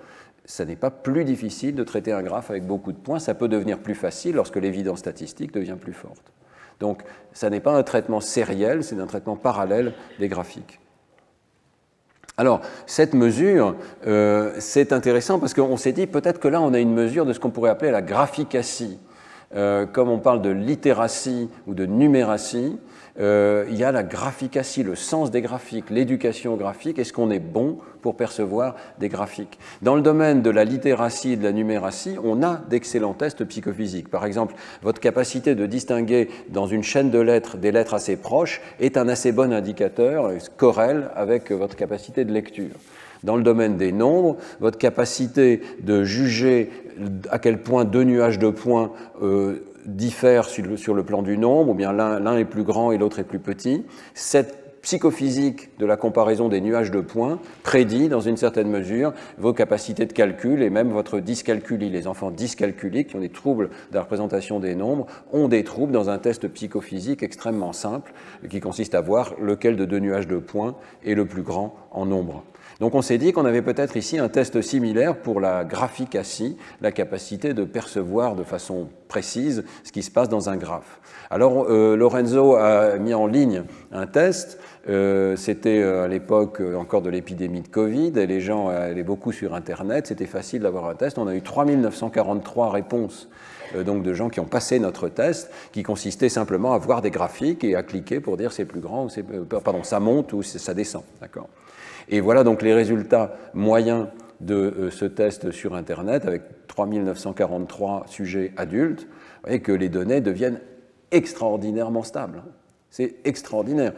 ça n'est pas plus difficile de traiter un graphe avec beaucoup de points, ça peut devenir plus facile lorsque l'évidence statistique devient plus forte. Donc, ça n'est pas un traitement sériel, c'est un traitement parallèle des graphiques. Alors, cette mesure, c'est intéressant parce qu'on s'est dit peut-être que là, on a une mesure de ce qu'on pourrait appeler la graphicatie. Comme on parle de littératie ou de numératie, il y a la graphicatie, le sens des graphiques, l'éducation graphique. Est-ce qu'on est bon pour percevoir des graphiques? Dans le domaine de la littératie et de la numératie, on a d'excellents tests psychophysiques. Par exemple, votre capacité de distinguer dans une chaîne de lettres des lettres assez proches est un assez bon indicateur, corrèle avec votre capacité de lecture. Dans le domaine des nombres, votre capacité de juger à quel point deux nuages de points diffèrent sur le plan du nombre, ou bien l'un est plus grand et l'autre est plus petit, cette psychophysique de la comparaison des nuages de points prédit dans une certaine mesure vos capacités de calcul et même votre dyscalculie. Les enfants dyscalculiques qui ont des troubles de la représentation des nombres ont des troubles dans un test psychophysique extrêmement simple qui consiste à voir lequel de deux nuages de points est le plus grand en nombre. Donc on s'est dit qu'on avait peut-être ici un test similaire pour la graphicatie, la capacité de percevoir de façon précise ce qui se passe dans un graphe. Alors Lorenzo a mis en ligne un test, c'était à l'époque encore de l'épidémie de Covid et les gens allaient beaucoup sur Internet, c'était facile d'avoir un test, on a eu 3943 réponses donc de gens qui ont passé notre test, qui consistait simplement à voir des graphiques et à cliquer pour dire c'est plus grand, ou ça monte ou ça descend. D'accord. Et voilà donc les résultats moyens de ce test sur Internet avec 3943 sujets adultes. Vous voyez que les données deviennent extraordinairement stables. C'est extraordinaire.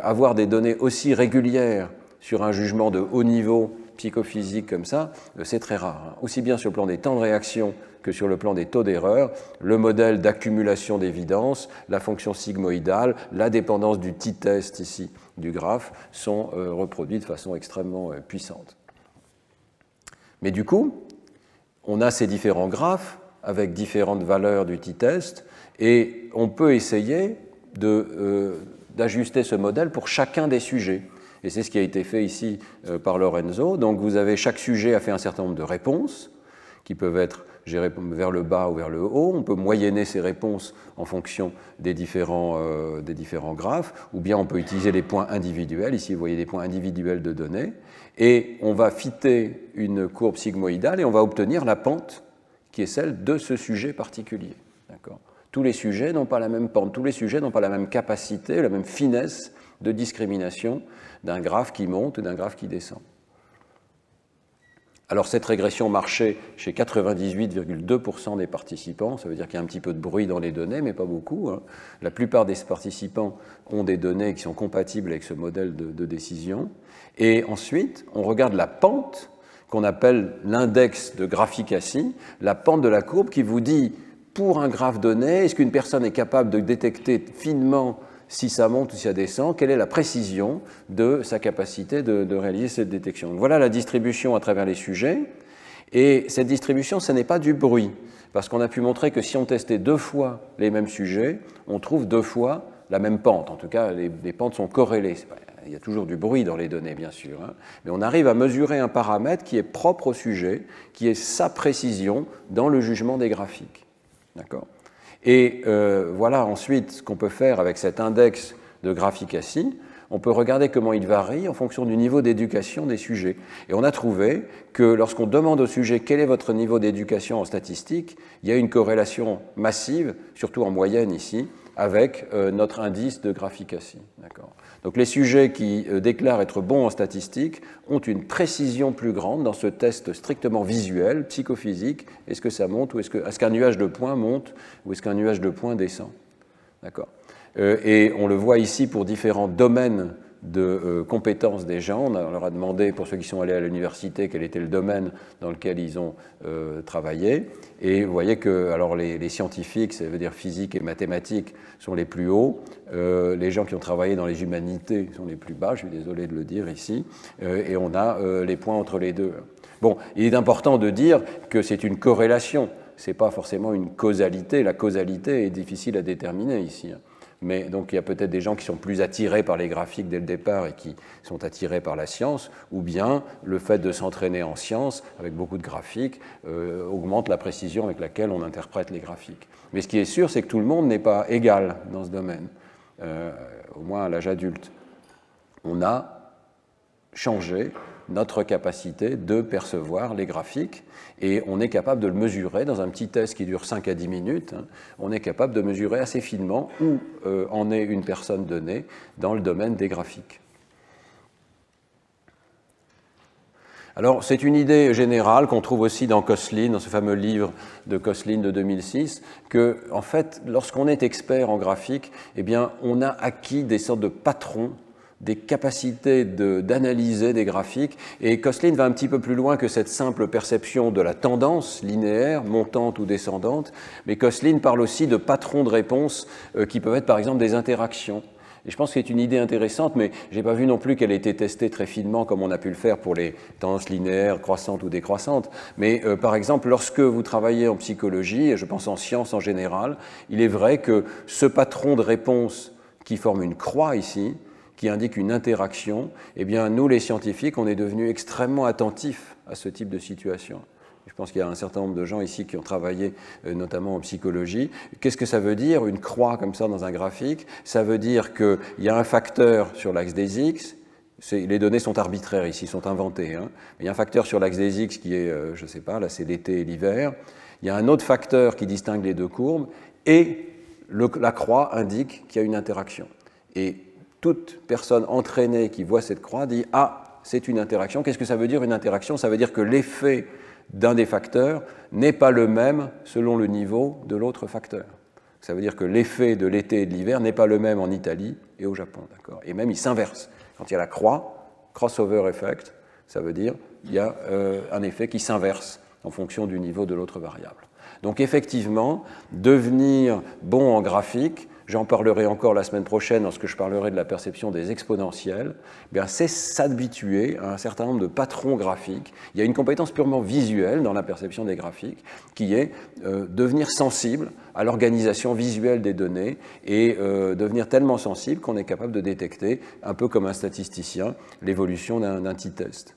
Avoir des données aussi régulières sur un jugement de haut niveau psychophysique comme ça, c'est très rare. Aussi bien sur le plan des temps de réaction que sur le plan des taux d'erreur, le modèle d'accumulation d'évidence, la fonction sigmoïdale, la dépendance du t-test ici du graphe sont reproduits de façon extrêmement puissante. Mais du coup, on a ces différents graphes avec différentes valeurs du t-test et on peut essayer d'ajuster ce modèle pour chacun des sujets. Et c'est ce qui a été fait ici par Lorenzo. Donc vous avez, chaque sujet a fait un certain nombre de réponses qui peuvent être gérées vers le bas ou vers le haut. On peut moyenner ces réponses en fonction des différents graphes, ou bien on peut utiliser les points individuels. Ici, vous voyez des points individuels de données. Et on va fitter une courbe sigmoïdale et on va obtenir la pente qui est celle de ce sujet particulier. D'accord ? Tous les sujets n'ont pas la même pente, tous les sujets n'ont pas la même capacité, la même finesse de discrimination d'un graphe qui monte et d'un graphe qui descend. Alors cette régression marchait chez 98,2% des participants, ça veut dire qu'il y a un petit peu de bruit dans les données, mais pas beaucoup. La plupart des participants ont des données qui sont compatibles avec ce modèle de décision. Et ensuite, on regarde la pente qu'on appelle l'index de graphicatie, la pente de la courbe qui vous dit, pour un graphe donné, est-ce qu'une personne est capable de détecter finement si ça monte ou si ça descend, quelle est la précision de sa capacité de réaliser cette détection. Donc voilà la distribution à travers les sujets. Et cette distribution, ce n'est pas du bruit, parce qu'on a pu montrer que si on testait 2 fois les mêmes sujets, on trouve 2 fois la même pente. En tout cas, les pentes sont corrélées. Il y a toujours du bruit dans les données, bien sûr, mais on arrive à mesurer un paramètre qui est propre au sujet, qui est sa précision dans le jugement des graphiques. D'accord ? Et voilà ensuite ce qu'on peut faire avec cet index de graphicatie. On peut regarder comment il varie en fonction du niveau d'éducation des sujets. Et on a trouvé que lorsqu'on demande au sujet quel est votre niveau d'éducation en statistique, il y a une corrélation massive, surtout en moyenne ici, avec notre indice de graphicatie. D'accord ? Donc les sujets qui déclarent être bons en statistique ont une précision plus grande dans ce test strictement visuel, psychophysique. Est-ce que ça monte ou est-ce qu'un nuage de points monte ou est-ce qu'un nuage de points descend? D'accord. Et on le voit ici pour différents domaines de compétences des gens. On leur a demandé, pour ceux qui sont allés à l'université, quel était le domaine dans lequel ils ont travaillé. Et vous voyez que alors les scientifiques, ça veut dire physique et mathématiques, sont les plus hauts. Les gens qui ont travaillé dans les humanités sont les plus bas, je suis désolé de le dire ici. Et on a les points entre les deux. Bon, il est important de dire que c'est une corrélation, ce n'est pas forcément une causalité. La causalité est difficile à déterminer ici. Mais donc il y a peut-être des gens qui sont plus attirés par les graphiques dès le départ et qui sont attirés par la science, ou bien le fait de s'entraîner en science avec beaucoup de graphiques augmente la précision avec laquelle on interprète les graphiques. Mais ce qui est sûr, c'est que tout le monde n'est pas égal dans ce domaine, au moins à l'âge adulte. On a changé notre capacité de percevoir les graphiques et on est capable de le mesurer dans un petit test qui dure 5 à 10 minutes. On est capable de mesurer assez finement où en est une personne donnée dans le domaine des graphiques. Alors, c'est une idée générale qu'on trouve aussi dans Koslin, dans ce fameux livre de Koslin de 2006, que, en fait, lorsqu'on est expert en graphique, eh bien, on a acquis des sortes de patrons, des capacités d'analyser des graphiques, et Koslin va un petit peu plus loin que cette simple perception de la tendance linéaire, montante ou descendante, mais Koslin parle aussi de patrons de réponse qui peuvent être par exemple des interactions. Et je pense que c'est une idée intéressante, mais je n'ai pas vu non plus qu'elle ait été testée très finement comme on a pu le faire pour les tendances linéaires, croissantes ou décroissantes. Mais par exemple, lorsque vous travaillez en psychologie, et je pense en sciences en général, il est vrai que ce patron de réponse qui forme une croix ici, qui indique une interaction, eh bien, nous, les scientifiques, on est devenus extrêmement attentifs à ce type de situation. Je pense qu'il y a un certain nombre de gens ici qui ont travaillé notamment en psychologie. Qu'est-ce que ça veut dire, une croix comme ça dans un graphique? Ça veut dire qu'il y a un facteur sur l'axe des X, les données sont arbitraires ici, sont inventées. Hein. Il y a un facteur sur l'axe des X qui est, je ne sais pas, là c'est l'été et l'hiver. Il y a un autre facteur qui distingue les deux courbes et la croix indique qu'il y a une interaction. Et toute personne entraînée qui voit cette croix dit « Ah, c'est une interaction ». Qu'est-ce que ça veut dire une interaction? Ça veut dire que l'effet d'un des facteurs n'est pas le même selon le niveau de l'autre facteur. Ça veut dire que l'effet de l'été et de l'hiver n'est pas le même en Italie et au Japon. Et même il s'inverse. Quand il y a la croix, crossover effect, ça veut dire qu'il y a un effet qui s'inverse en fonction du niveau de l'autre variable. Donc effectivement, devenir bon en graphique, j'en parlerai encore la semaine prochaine lorsque je parlerai de la perception des exponentielles, c'est s'habituer à un certain nombre de patrons graphiques. Il y a une compétence purement visuelle dans la perception des graphiques qui est devenir sensible à l'organisation visuelle des données et devenir tellement sensible qu'on est capable de détecter, un peu comme un statisticien, l'évolution d'un petit test.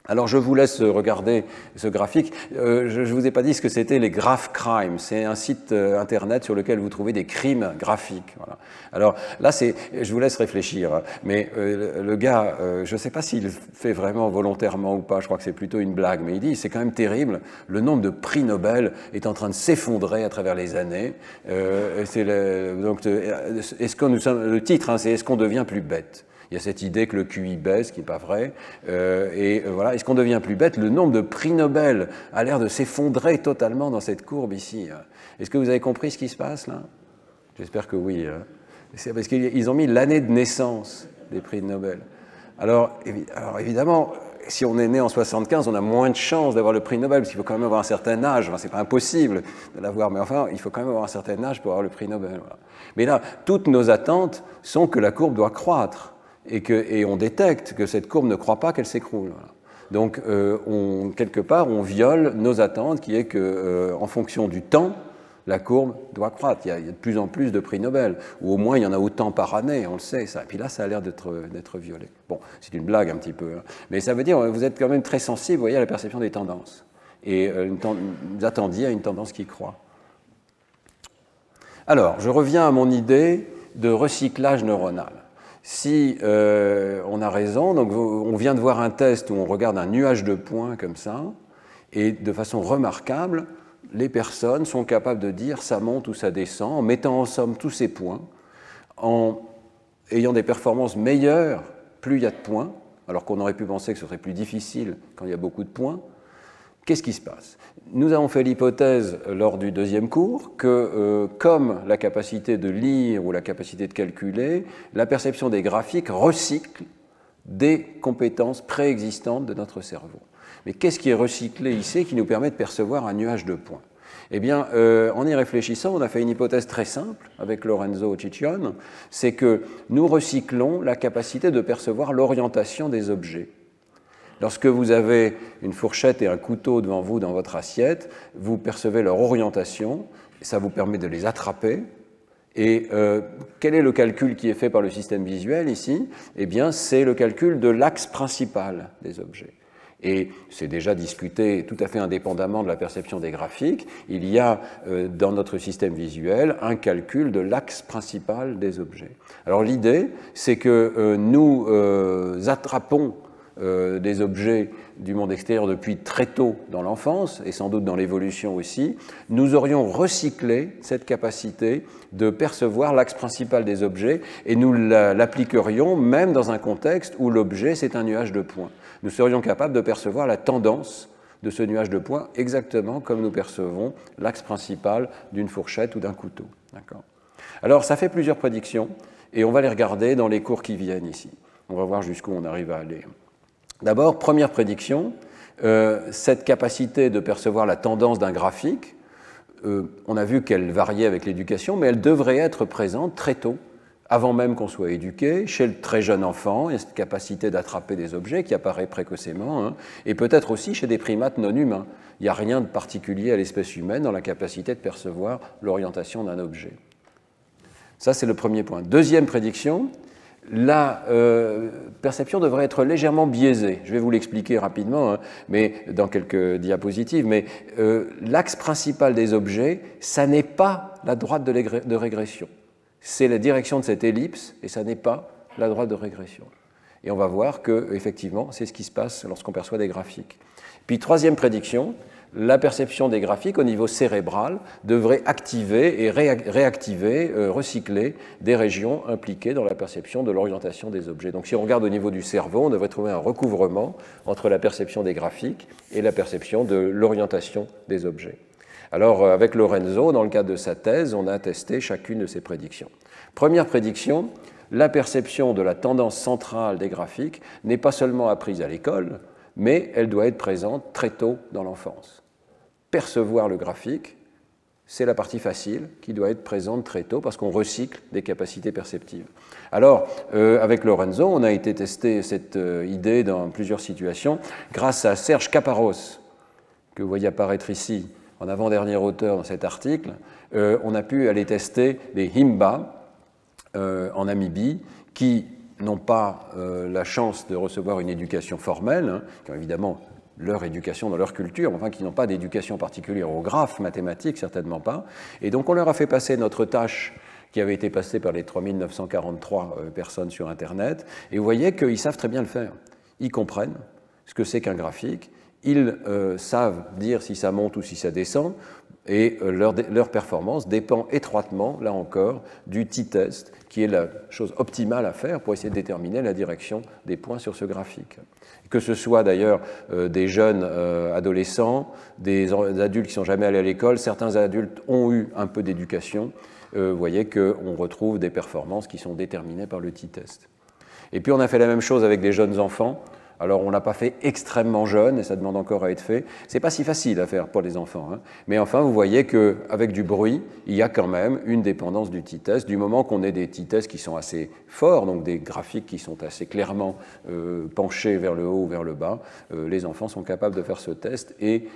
Alors je vous laisse regarder ce graphique. Je ne vous ai pas dit ce que c'était les Graph Crime. C'est un site internet sur lequel vous trouvez des crimes graphiques. Voilà. Alors là, je vous laisse réfléchir. Hein, mais le gars, je ne sais pas s'il fait vraiment volontairement ou pas, je crois que c'est plutôt une blague, mais il dit c'est quand même terrible, le nombre de prix Nobel est en train de s'effondrer à travers les années. Le titre, hein, c'est « Est-ce qu'on devient plus bête ?» Il y a cette idée que le QI baisse, ce qui n'est pas vrai. Voilà. Est-ce qu'on devient plus bête? Le nombre de prix Nobel a l'air de s'effondrer totalement dans cette courbe ici. Est-ce que vous avez compris ce qui se passe là? J'espère que oui. C'est parce qu'ils ont mis l'année de naissance des prix Nobel. Alors évidemment, si on est né en 75, on a moins de chances d'avoir le prix Nobel, parce qu'il faut quand même avoir un certain âge. Enfin, c'est pas impossible de l'avoir, mais enfin, il faut quand même avoir un certain âge pour avoir le prix Nobel. Voilà. Mais là, toutes nos attentes sont que la courbe doit croître. Et on détecte que cette courbe ne croît pas, qu'elle s'écroule. Voilà. Donc, quelque part, on viole nos attentes, qui est qu'en fonction du temps, la courbe doit croître. Il y a de plus en plus de prix Nobel, ou au moins il y en a autant par année, on le sait. Ça. Et puis là, ça a l'air d'être violé. Bon, c'est une blague un petit peu, hein. Mais ça veut dire que vous êtes quand même très sensible, vous voyez, à la perception des tendances. Et vous attendiez à une tendance qui croît. Alors, je reviens à mon idée de recyclage neuronal. Si on a raison, donc on vient de voir un test où on regarde un nuage de points comme ça, et de façon remarquable, les personnes sont capables de dire ça monte ou ça descend, en mettant en somme tous ces points, en ayant des performances meilleures, plus il y a de points, alors qu'on aurait pu penser que ce serait plus difficile quand il y a beaucoup de points. Qu'est-ce qui se passe? Nous avons fait l'hypothèse lors du deuxième cours que, comme la capacité de lire ou la capacité de calculer, la perception des graphiques recycle des compétences préexistantes de notre cerveau. Mais qu'est-ce qui est recyclé ici qui nous permet de percevoir un nuage de points? Eh bien, en y réfléchissant, on a fait une hypothèse très simple avec Lorenzo Ciccione, c'est que nous recyclons la capacité de percevoir l'orientation des objets. Lorsque vous avez une fourchette et un couteau devant vous dans votre assiette, vous percevez leur orientation, ça vous permet de les attraper Et quel est le calcul qui est fait par le système visuel ici? Eh bien, c'est le calcul de l'axe principal des objets. Et c'est déjà discuté tout à fait indépendamment de la perception des graphiques. Il y a dans notre système visuel un calcul de l'axe principal des objets. Alors l'idée, c'est que nous attrapons des objets du monde extérieur depuis très tôt dans l'enfance, et sans doute dans l'évolution aussi. Nous aurions recyclé cette capacité de percevoir l'axe principal des objets, et nous l'appliquerions même dans un contexte où l'objet, c'est un nuage de points. Nous serions capables de percevoir la tendance de ce nuage de points exactement comme nous percevons l'axe principal d'une fourchette ou d'un couteau. D'accord ? Alors, ça fait plusieurs prédictions, et on va les regarder dans les cours qui viennent ici. On va voir jusqu'où on arrive à aller. D'abord, première prédiction, cette capacité de percevoir la tendance d'un graphique, on a vu qu'elle variait avec l'éducation, mais elle devrait être présente très tôt, avant même qu'on soit éduqué, chez le très jeune enfant. Il y a cette capacité d'attraper des objets qui apparaît précocement, et peut-être aussi chez des primates non humains. Il n'y a rien de particulier à l'espèce humaine dans la capacité de percevoir l'orientation d'un objet. Ça, c'est le premier point. Deuxième prédiction, la perception devrait être légèrement biaisée. Je vais vous l'expliquer rapidement, mais dans quelques diapositives. Mais l'axe principal des objets, ça n'est pas la droite de régression. C'est la direction de cette ellipse, et ça n'est pas la droite de régression. Et on va voir que, effectivement, c'est ce qui se passe lorsqu'on perçoit des graphiques. Puis, troisième prédiction, la perception des graphiques au niveau cérébral devrait activer et réactiver, recycler des régions impliquées dans la perception de l'orientation des objets. Donc si on regarde au niveau du cerveau, on devrait trouver un recouvrement entre la perception des graphiques et la perception de l'orientation des objets. Alors avec Lorenzo, dans le cadre de sa thèse, on a testé chacune de ces prédictions. Première prédiction, la perception de la tendance centrale des graphiques n'est pas seulement apprise à l'école, mais elle doit être présente très tôt dans l'enfance. Percevoir le graphique, c'est la partie facile qui doit être présente très tôt parce qu'on recycle des capacités perceptives. Alors, avec Lorenzo, on a été tester cette idée dans plusieurs situations grâce à Serge Caparros, que vous voyez apparaître ici en avant-dernier auteur dans cet article. On a pu aller tester des Himba en Namibie qui n'ont pas la chance de recevoir une éducation formelle, qui ont évidemment leur éducation dans leur culture, mais enfin qui n'ont pas d'éducation particulière au graphe, mathématiques, certainement pas. Et donc on leur a fait passer notre tâche qui avait été passée par les 3943 personnes sur Internet, et vous voyez qu'ils savent très bien le faire. Ils comprennent ce que c'est qu'un graphique, ils savent dire si ça monte ou si ça descend, et leur performance dépend étroitement, là encore, du t-test, qui est la chose optimale à faire pour essayer de déterminer la direction des points sur ce graphique. Que ce soit d'ailleurs des jeunes adolescents, des adultes qui ne sont jamais allés à l'école, certains adultes ont eu un peu d'éducation, vous voyez qu'on retrouve des performances qui sont déterminées par le t-test. Et puis on a fait la même chose avec des jeunes enfants. Alors on ne l'a pas fait extrêmement jeune, et ça demande encore à être fait. Ce n'est pas si facile à faire pour les enfants, mais enfin vous voyez qu'avec du bruit, il y a quand même une dépendance du t-test, du moment qu'on ait des t-tests qui sont assez forts, donc des graphiques qui sont assez clairement penchés vers le haut ou vers le bas, les enfants sont capables de faire ce test et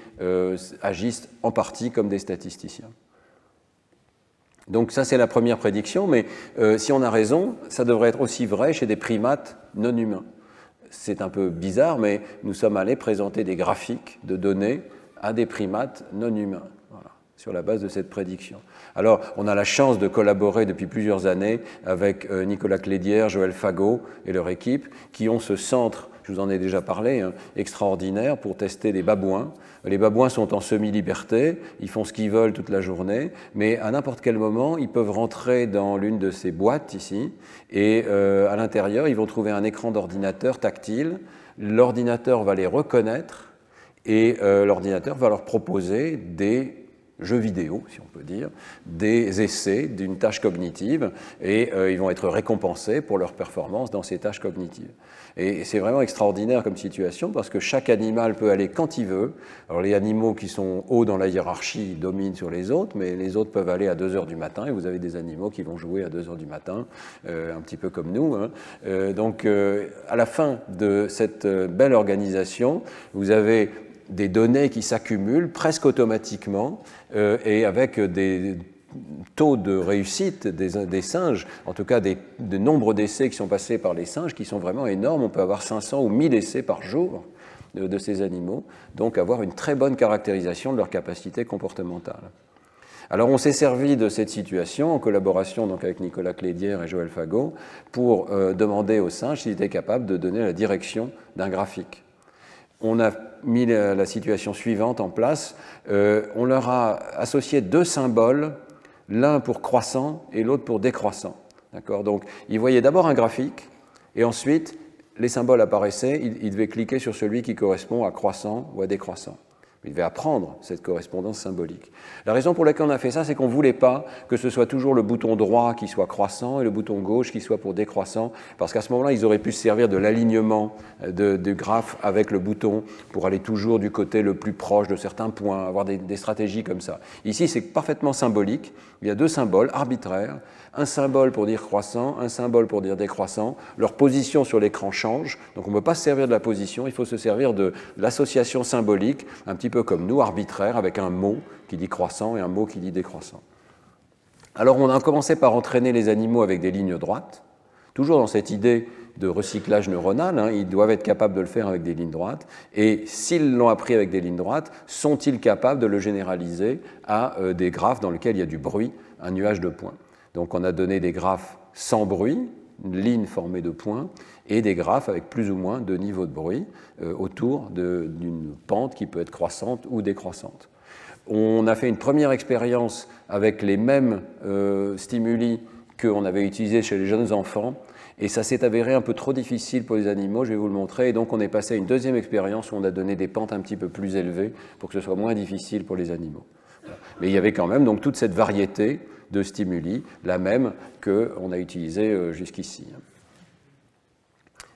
agissent en partie comme des statisticiens. Donc ça c'est la première prédiction, mais si on a raison, ça devrait être aussi vrai chez des primates non humains. C'est un peu bizarre, mais nous sommes allés présenter des graphiques de données à des primates non humains, voilà, sur la base de cette prédiction. Alors, on a la chance de collaborer depuis plusieurs années avec Nicolas Clédière, Joël Fagot et leur équipe, qui ont ce centre, je vous en ai déjà parlé, extraordinaire pour tester des babouins. Les babouins sont en semi-liberté, ils font ce qu'ils veulent toute la journée, mais à n'importe quel moment, ils peuvent rentrer dans l'une de ces boîtes ici, et à l'intérieur, ils vont trouver un écran d'ordinateur tactile. L'ordinateur va les reconnaître, et l'ordinateur va leur proposer des jeux vidéo, si on peut dire, des essais d'une tâche cognitive, et ils vont être récompensés pour leur performance dans ces tâches cognitives. Et c'est vraiment extraordinaire comme situation parce que chaque animal peut aller quand il veut. Alors les animaux qui sont hauts dans la hiérarchie dominent sur les autres, mais les autres peuvent aller à 2 heures du matin et vous avez des animaux qui vont jouer à 2 heures du matin, un petit peu comme nous. Donc à la fin de cette belle organisation, vous avez des données qui s'accumulent presque automatiquement et avec des taux de réussite des singes, en tout cas des nombres d'essais qui sont passés par les singes, qui sont vraiment énormes. On peut avoir 500 ou 1000 essais par jour de ces animaux, donc avoir une très bonne caractérisation de leur capacité comportementale. Alors on s'est servi de cette situation en collaboration donc avec Nicolas Clédière et Joël Fagot pour demander aux singes s'ils étaient capables de donner la direction d'un graphique. On a mis la situation suivante en place. On leur a associé deux symboles, l'un pour croissant et l'autre pour décroissant. Donc ils voyaient d'abord un graphique et ensuite les symboles apparaissaient, ils devaient cliquer sur celui qui correspond à croissant ou à décroissant. Ils devaient apprendre cette correspondance symbolique. La raison pour laquelle on a fait ça, c'est qu'on ne voulait pas que ce soit toujours le bouton droit qui soit croissant et le bouton gauche qui soit pour décroissant, parce qu'à ce moment-là, ils auraient pu se servir de l'alignement du graphe avec le bouton pour aller toujours du côté le plus proche de certains points, avoir des stratégies comme ça. Ici, c'est parfaitement symbolique. Il y a deux symboles arbitraires, un symbole pour dire croissant, un symbole pour dire décroissant. Leur position sur l'écran change, donc on ne peut pas se servir de la position, il faut se servir de l'association symbolique, un petit peu comme nous, arbitraire, avec un mot qui dit croissant et un mot qui dit décroissant. Alors on a commencé par entraîner les animaux avec des lignes droites, toujours dans cette idée de recyclage neuronal, ils doivent être capables de le faire avec des lignes droites, et s'ils l'ont appris avec des lignes droites, sont-ils capables de le généraliser à des graphes dans lesquels il y a du bruit, un nuage de points. Donc on a donné des graphes sans bruit, une ligne formée de points, et des graphes avec plus ou moins de niveaux de bruit autour d'une pente qui peut être croissante ou décroissante. On a fait une première expérience avec les mêmes stimuli qu'on avait utilisés chez les jeunes enfants, et ça s'est avéré un peu trop difficile pour les animaux, je vais vous le montrer, et donc on est passé à une deuxième expérience où on a donné des pentes un petit peu plus élevées pour que ce soit moins difficile pour les animaux. Mais il y avait quand même donc toute cette variété de stimuli, la même qu'on a utilisée jusqu'ici.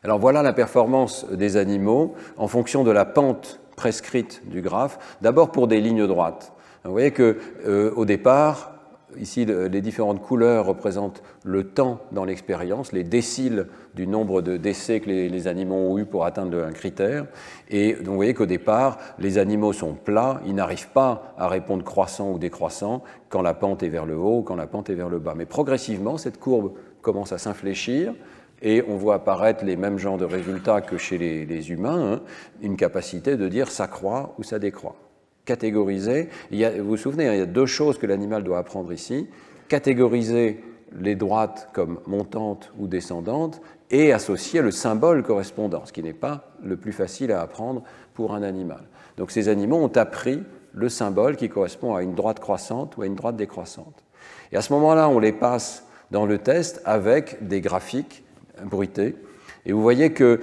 Alors voilà la performance des animaux en fonction de la pente prescrite du graphe, d'abord pour des lignes droites. Vous voyez qu'au départ, ici les différentes couleurs représentent le temps dans l'expérience, les déciles du nombre d'essais que les animaux ont eu pour atteindre un critère. Et donc vous voyez qu'au départ, les animaux sont plats, ils n'arrivent pas à répondre croissant ou décroissant quand la pente est vers le haut ou quand la pente est vers le bas. Mais progressivement, cette courbe commence à s'infléchir et on voit apparaître les mêmes genres de résultats que chez les humains, une capacité de dire ça croît ou ça décroît. Catégoriser, vous vous souvenez, il y a deux choses que l'animal doit apprendre ici, catégoriser les droites comme montantes ou descendantes et associer le symbole correspondant, ce qui n'est pas le plus facile à apprendre pour un animal. Donc ces animaux ont appris le symbole qui correspond à une droite croissante ou à une droite décroissante. Et à ce moment-là, on les passe dans le test avec des graphiques bruités. Et vous voyez qu'il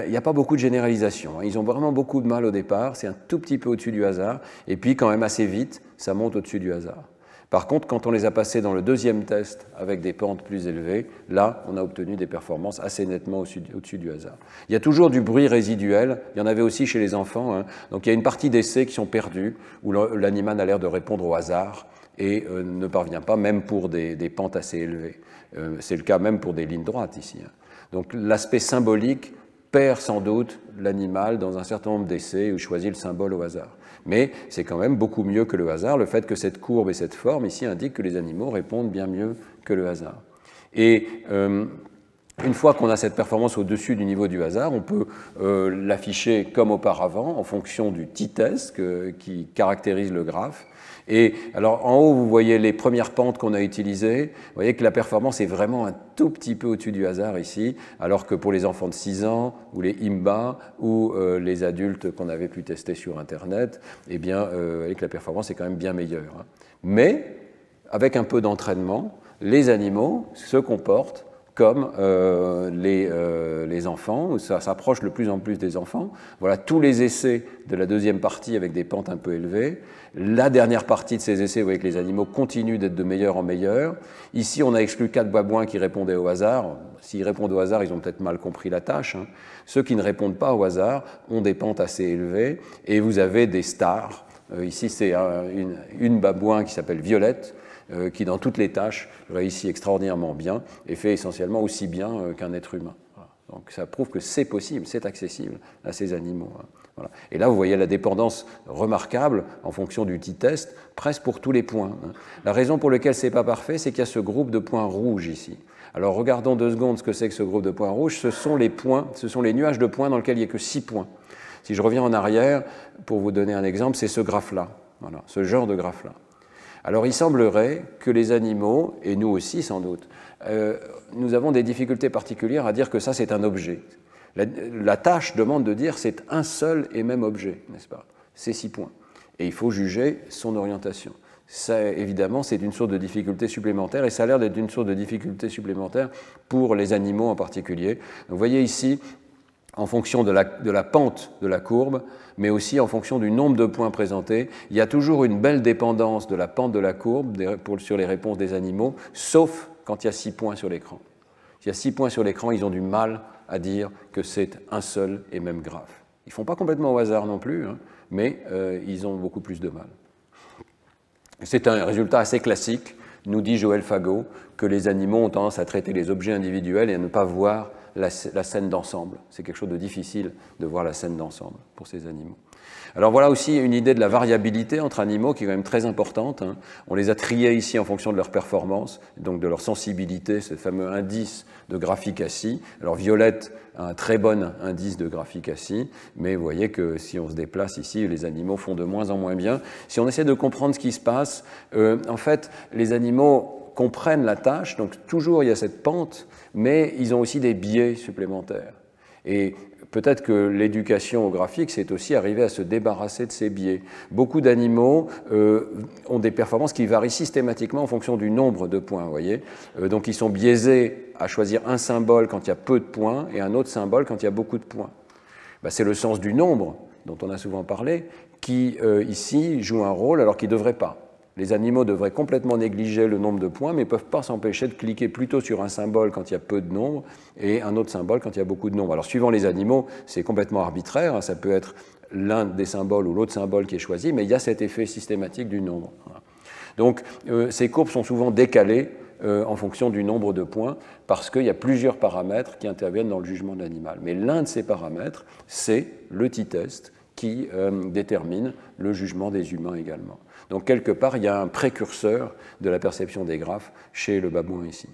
n'y a pas beaucoup de généralisation. Ils ont vraiment beaucoup de mal au départ, c'est un tout petit peu au-dessus du hasard, et puis quand même assez vite, ça monte au-dessus du hasard. Par contre, quand on les a passés dans le deuxième test avec des pentes plus élevées, là, on a obtenu des performances assez nettement au-dessus du hasard. Il y a toujours du bruit résiduel, il y en avait aussi chez les enfants, donc il y a une partie d'essais qui sont perdus, où l'animal a l'air de répondre au hasard et ne parvient pas, même pour des pentes assez élevées. C'est le cas même pour des lignes droites ici. Donc l'aspect symbolique perd sans doute l'animal dans un certain nombre d'essais où il choisit le symbole au hasard. Mais c'est quand même beaucoup mieux que le hasard, le fait que cette courbe et cette forme ici indiquent que les animaux répondent bien mieux que le hasard. Et une fois qu'on a cette performance au-dessus du niveau du hasard, on peut l'afficher comme auparavant en fonction du t-test qui caractérise le graphe. Et alors en haut, vous voyez les premières pentes qu'on a utilisées. Vous voyez que la performance est vraiment un tout petit peu au-dessus du hasard ici, alors que pour les enfants de 6 ans, ou les IMBA, ou les adultes qu'on avait pu tester sur Internet, eh bien, vous voyez que la performance est quand même bien meilleure. Mais, avec un peu d'entraînement, les animaux se comportent comme les enfants, ça s'approche de plus en plus des enfants. Voilà tous les essais de la deuxième partie avec des pentes un peu élevées. La dernière partie de ces essais, vous voyez que les animaux continuent d'être de meilleur en meilleur. Ici, on a exclu 4 babouins qui répondaient au hasard. S'ils répondent au hasard, ils ont peut-être mal compris la tâche. Ceux qui ne répondent pas au hasard ont des pentes assez élevées. Et vous avez des stars. Ici, c'est une babouin qui s'appelle Violette, qui dans toutes les tâches réussit extraordinairement bien et fait essentiellement aussi bien qu'un être humain. Donc ça prouve que c'est possible, c'est accessible à ces animaux. Voilà. Et là, vous voyez la dépendance remarquable en fonction du t-test, presque pour tous les points. La raison pour laquelle ce n'est pas parfait, c'est qu'il y a ce groupe de points rouges ici. Alors regardons 2 secondes ce que c'est que ce groupe de points rouges. Ce sont les points, ce sont les nuages de points dans lesquels il n'y a que 6 points. Si je reviens en arrière, pour vous donner un exemple, c'est ce graphe-là, voilà, ce genre de graphe-là. Alors il semblerait que les animaux, et nous aussi sans doute, nous avons des difficultés particulières à dire que ça c'est un objet. La tâche demande de dire c'est un seul et même objet, n'est-ce pas? C'est 6 points. Et il faut juger son orientation. Ça, évidemment, c'est une source de difficulté supplémentaire, et ça a l'air d'être une source de difficulté supplémentaire pour les animaux en particulier. Donc, vous voyez ici, en fonction de la pente de la courbe, mais aussi en fonction du nombre de points présentés, il y a toujours une belle dépendance de la pente de la courbe sur les réponses des animaux, sauf quand il y a 6 points sur l'écran. S'il y a 6 points sur l'écran, ils ont du mal à dire que c'est un seul et même graphe. Ils ne font pas complètement au hasard non plus, hein, mais ils ont beaucoup plus de mal. C'est un résultat assez classique, nous dit Joël Fagot, que les animaux ont tendance à traiter les objets individuels et à ne pas voir la scène d'ensemble. C'est quelque chose de difficile de voir la scène d'ensemble pour ces animaux. Alors voilà aussi une idée de la variabilité entre animaux qui est quand même très importante. Hein. On les a triés ici en fonction de leur performance, donc de leur sensibilité, ce fameux indice de graphicatie. Alors Violette a un très bon indice de graphicatie, mais vous voyez que si on se déplace ici, les animaux font de moins en moins bien. Si on essaie de comprendre ce qui se passe, en fait, les animaux comprennent la tâche, donc toujours il y a cette pente, mais ils ont aussi des biais supplémentaires. Et peut-être que l'éducation au graphique, c'est aussi arriver à se débarrasser de ces biais. Beaucoup d'animaux ont des performances qui varient systématiquement en fonction du nombre de points, vous voyez. Donc ils sont biaisés à choisir un symbole quand il y a peu de points et un autre symbole quand il y a beaucoup de points. Ben, c'est le sens du nombre, dont on a souvent parlé, qui ici joue un rôle alors qu'il ne devrait pas. Les animaux devraient complètement négliger le nombre de points, mais ne peuvent pas s'empêcher de cliquer plutôt sur un symbole quand il y a peu de nombre et un autre symbole quand il y a beaucoup de nombre. Alors, suivant les animaux, c'est complètement arbitraire, hein, ça peut être l'un des symboles ou l'autre symbole qui est choisi, mais il y a cet effet systématique du nombre. Donc, ces courbes sont souvent décalées en fonction du nombre de points, parce qu'il y a plusieurs paramètres qui interviennent dans le jugement de l'animal. Mais l'un de ces paramètres, c'est le t-test, qui détermine le jugement des humains également. Donc, quelque part, il y a un précurseur de la perception des graphes chez le babouin ici.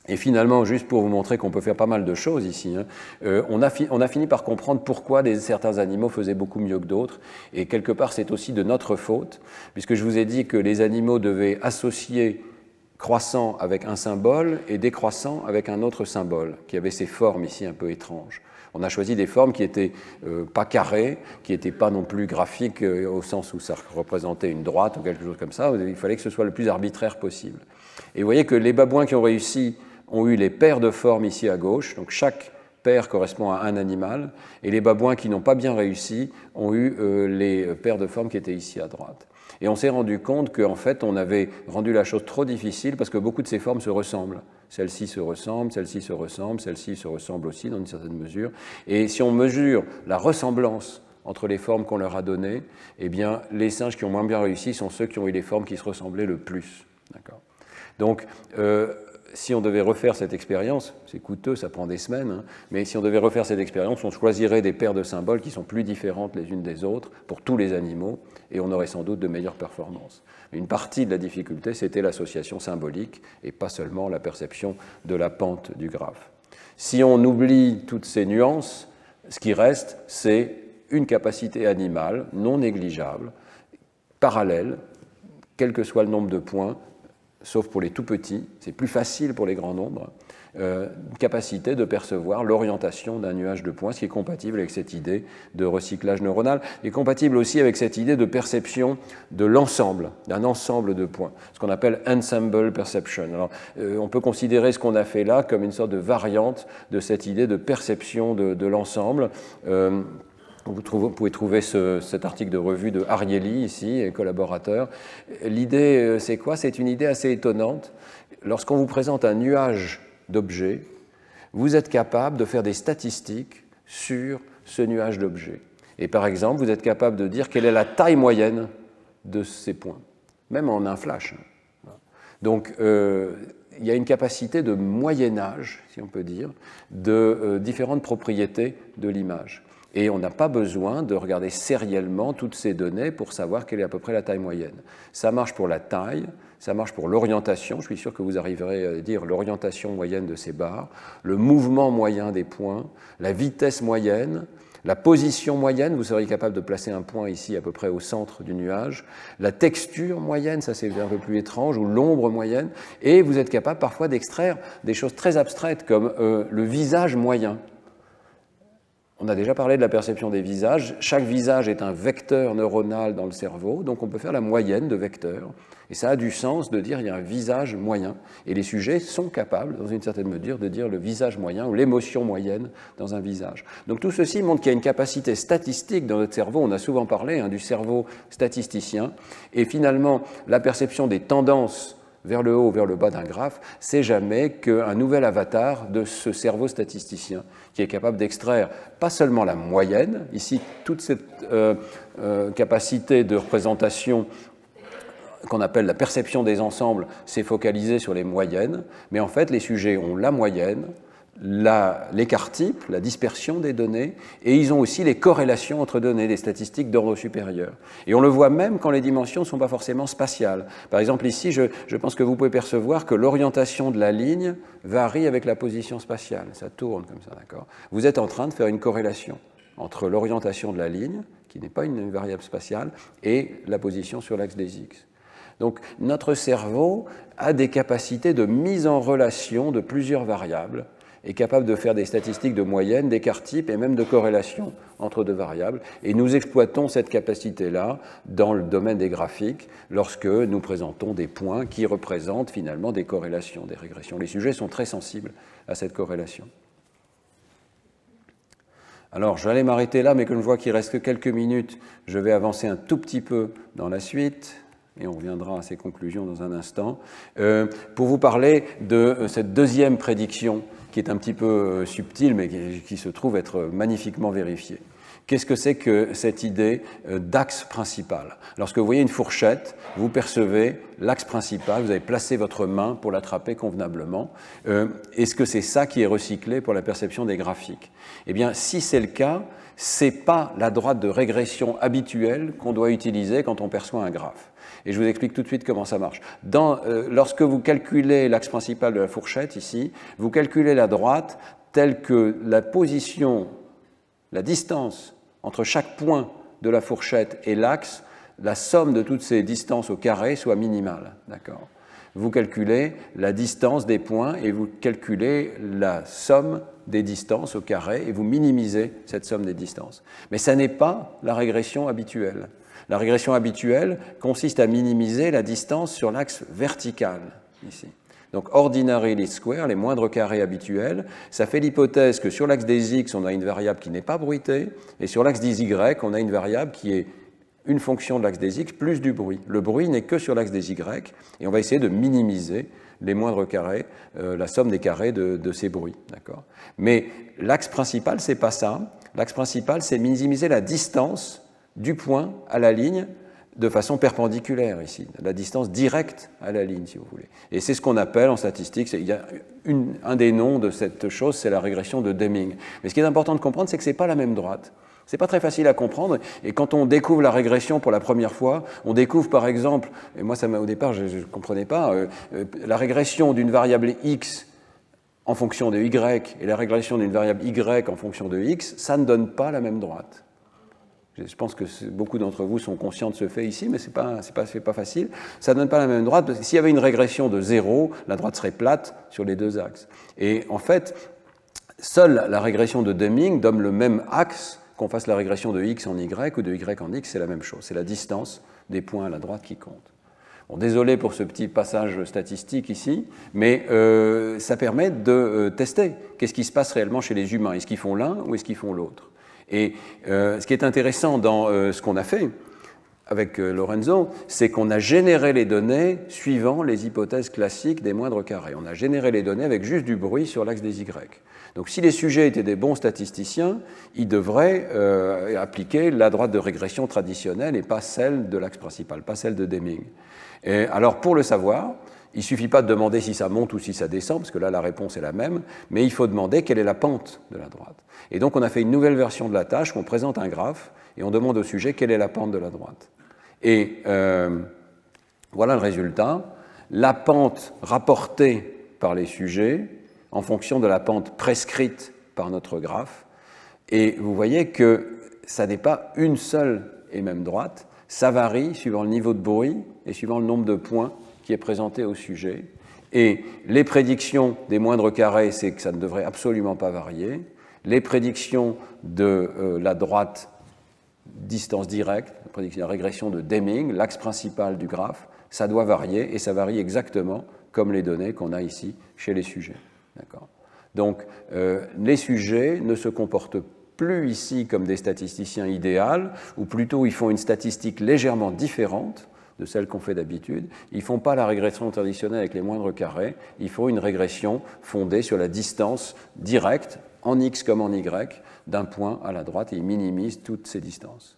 Et finalement, juste pour vous montrer qu'on peut faire pas mal de choses ici, hein, on a fini par comprendre pourquoi certains animaux faisaient beaucoup mieux que d'autres. Et quelque part, c'est aussi de notre faute, puisque je vous ai dit que les animaux devaient associer croissant avec un symbole et décroissant avec un autre symbole, qui avait ces formes ici un peu étranges. On a choisi des formes qui n'étaient pas carrées, qui n'étaient pas non plus graphiques au sens où ça représentait une droite ou quelque chose comme ça. Il fallait que ce soit le plus arbitraire possible. Et vous voyez que les babouins qui ont réussi ont eu les paires de formes ici à gauche, donc chaque paire correspond à un animal, et les babouins qui n'ont pas bien réussi ont eu les paires de formes qui étaient ici à droite. Et on s'est rendu compte qu'en fait, on avait rendu la chose trop difficile parce que beaucoup de ces formes se ressemblent. Celle-ci se ressemble, celle-ci se ressemble, celle-ci se ressemble aussi dans une certaine mesure. Et si on mesure la ressemblance entre les formes qu'on leur a données, eh bien, les singes qui ont moins bien réussi sont ceux qui ont eu les formes qui se ressemblaient le plus. D'accord ? Donc, si on devait refaire cette expérience, c'est coûteux, ça prend des semaines, hein, mais si on devait refaire cette expérience, on choisirait des paires de symboles qui sont plus différentes les unes des autres pour tous les animaux, et on aurait sans doute de meilleures performances. Une partie de la difficulté, c'était l'association symbolique, et pas seulement la perception de la pente du graphe. Si on oublie toutes ces nuances, ce qui reste, c'est une capacité animale non négligeable, parallèle, quel que soit le nombre de points, sauf pour les tout petits, c'est plus facile pour les grands nombres, capacité de percevoir l'orientation d'un nuage de points, ce qui est compatible avec cette idée de recyclage neuronal, et compatible aussi avec cette idée de perception de l'ensemble, d'un ensemble de points, ce qu'on appelle ensemble perception. Alors, on peut considérer ce qu'on a fait là comme une sorte de variante de cette idée de perception de l'ensemble. Vous pouvez trouver cet article de revue de Ariely, ici, et collaborateur. L'idée, c'est quoi? C'est une idée assez étonnante. Lorsqu'on vous présente un nuage d'objets, vous êtes capable de faire des statistiques sur ce nuage d'objets. Et par exemple, vous êtes capable de dire quelle est la taille moyenne de ces points, même en un flash. Donc, il y a une capacité de moyennage, si on peut dire, de différentes propriétés de l'image. Et on n'a pas besoin de regarder sériellement toutes ces données pour savoir quelle est à peu près la taille moyenne. Ça marche pour la taille, ça marche pour l'orientation, je suis sûr que vous arriverez à dire l'orientation moyenne de ces barres, le mouvement moyen des points, la vitesse moyenne, la position moyenne, vous seriez capable de placer un point ici à peu près au centre du nuage, la texture moyenne, ça c'est un peu plus étrange, ou l'ombre moyenne, et vous êtes capable parfois d'extraire des choses très abstraites comme le visage moyen. On a déjà parlé de la perception des visages. Chaque visage est un vecteur neuronal dans le cerveau, donc on peut faire la moyenne de vecteurs. Et ça a du sens de dire qu'il y a un visage moyen. Et les sujets sont capables, dans une certaine mesure, de dire le visage moyen ou l'émotion moyenne dans un visage. Donc tout ceci montre qu'il y a une capacité statistique dans notre cerveau. On a souvent parlé du cerveau statisticien. Et finalement, la perception des tendances vers le haut ou vers le bas d'un graphe, c'est jamais qu'un nouvel avatar de ce cerveau statisticien qui est capable d'extraire pas seulement la moyenne, ici toute cette capacité de représentation qu'on appelle la perception des ensembles, c'est focalisé sur les moyennes, mais en fait les sujets ont la moyenne, l'écart type, la dispersion des données, et ils ont aussi les corrélations entre données, des statistiques d'ordre supérieur. Et on le voit même quand les dimensions ne sont pas forcément spatiales. Par exemple ici, je pense que vous pouvez percevoir que l'orientation de la ligne varie avec la position spatiale. Ça tourne comme ça, d'accord ? Vous êtes en train de faire une corrélation entre l'orientation de la ligne, qui n'est pas une variable spatiale, et la position sur l'axe des X. Donc notre cerveau a des capacités de mise en relation de plusieurs variables, est capable de faire des statistiques de moyenne, d'écart type et même de corrélation entre deux variables. Et nous exploitons cette capacité-là dans le domaine des graphiques lorsque nous présentons des points qui représentent finalement des corrélations, des régressions. Les sujets sont très sensibles à cette corrélation. Alors, je vais aller m'arrêter là, mais comme je vois qu'il reste que quelques minutes, je vais avancer un tout petit peu dans la suite. Et on reviendra à ces conclusions dans un instant, pour vous parler de cette deuxième prédiction qui est un petit peu subtile, mais qui se trouve être magnifiquement vérifiée. Qu'est-ce que c'est que cette idée d'axe principal? Lorsque vous voyez une fourchette, vous percevez l'axe principal, vous avez placé votre main pour l'attraper convenablement. Est-ce que c'est ça qui est recyclé pour la perception des graphiques? Eh bien, si c'est le cas, ce n'est pas la droite de régression habituelle qu'on doit utiliser quand on perçoit un graphe. Et je vous explique tout de suite comment ça marche. Lorsque vous calculez l'axe principal de la fourchette, ici, vous calculez la droite telle que la position, la distance entre chaque point de la fourchette et l'axe, la somme de toutes ces distances au carré soit minimale. D'accord ? Vous calculez la distance des points et vous calculez la somme des distances au carré et vous minimisez cette somme des distances. Mais ça n'est pas la régression habituelle. La régression habituelle consiste à minimiser la distance sur l'axe vertical, ici. Donc, ordinary least square, les moindres carrés habituels, ça fait l'hypothèse que sur l'axe des X, on a une variable qui n'est pas bruitée, et sur l'axe des Y, on a une variable qui est une fonction de l'axe des X plus du bruit. Le bruit n'est que sur l'axe des Y, et on va essayer de minimiser les moindres carrés, la somme des carrés de ces bruits. Mais l'axe principal, c'est pas ça. L'axe principal, c'est minimiser la distance du point à la ligne de façon perpendiculaire ici, la distance directe à la ligne, si vous voulez. Et c'est ce qu'on appelle en statistique, il y a un des noms de cette chose, c'est la régression de Deming. Mais ce qui est important de comprendre, c'est que ce n'est pas la même droite. Ce n'est pas très facile à comprendre, et quand on découvre la régression pour la première fois, on découvre par exemple, et moi au départ je ne comprenais pas, la régression d'une variable x en fonction de y et la régression d'une variable y en fonction de x, ça ne donne pas la même droite. Je pense que beaucoup d'entre vous sont conscients de ce fait ici, mais ce n'est pas facile. Ça ne donne pas la même droite, parce que s'il y avait une régression de 0, la droite serait plate sur les deux axes. Et en fait, seule la régression de Deming donne le même axe, qu'on fasse la régression de x en y ou de y en x, c'est la même chose. C'est la distance des points à la droite qui compte. Bon, désolé pour ce petit passage statistique ici, mais ça permet de tester qu'est-ce qui se passe réellement chez les humains. Est-ce qu'ils font l'un ou est-ce qu'ils font l'autre? Et ce qui est intéressant dans ce qu'on a fait avec Lorenzo, c'est qu'on a généré les données suivant les hypothèses classiques des moindres carrés. On a généré les données avec juste du bruit sur l'axe des Y. Donc si les sujets étaient des bons statisticiens, ils devraient appliquer la droite de régression traditionnelle et pas celle de l'axe principal, pas celle de Deming. Et alors pour le savoir, il ne suffit pas de demander si ça monte ou si ça descend, parce que là, la réponse est la même, mais il faut demander quelle est la pente de la droite. Et donc, on a fait une nouvelle version de la tâche, où on présente un graphe, et on demande au sujet quelle est la pente de la droite. Et voilà le résultat. La pente rapportée par les sujets, en fonction de la pente prescrite par notre graphe. Et vous voyez que ça n'est pas une seule et même droite, ça varie suivant le niveau de bruit et suivant le nombre de points qui est présenté au sujet. Et les prédictions des moindres carrés, c'est que ça ne devrait absolument pas varier. Les prédictions de la droite distance directe, la régression de Deming, l'axe principal du graphe, ça doit varier, et ça varie exactement comme les données qu'on a ici chez les sujets. Donc, les sujets ne se comportent plus ici comme des statisticiens idéaux, ou plutôt ils font une statistique légèrement différente de celle qu'on fait d'habitude. Ils ne font pas la régression traditionnelle avec les moindres carrés, ils font une régression fondée sur la distance directe, en x comme en y, d'un point à la droite, et ils minimisent toutes ces distances.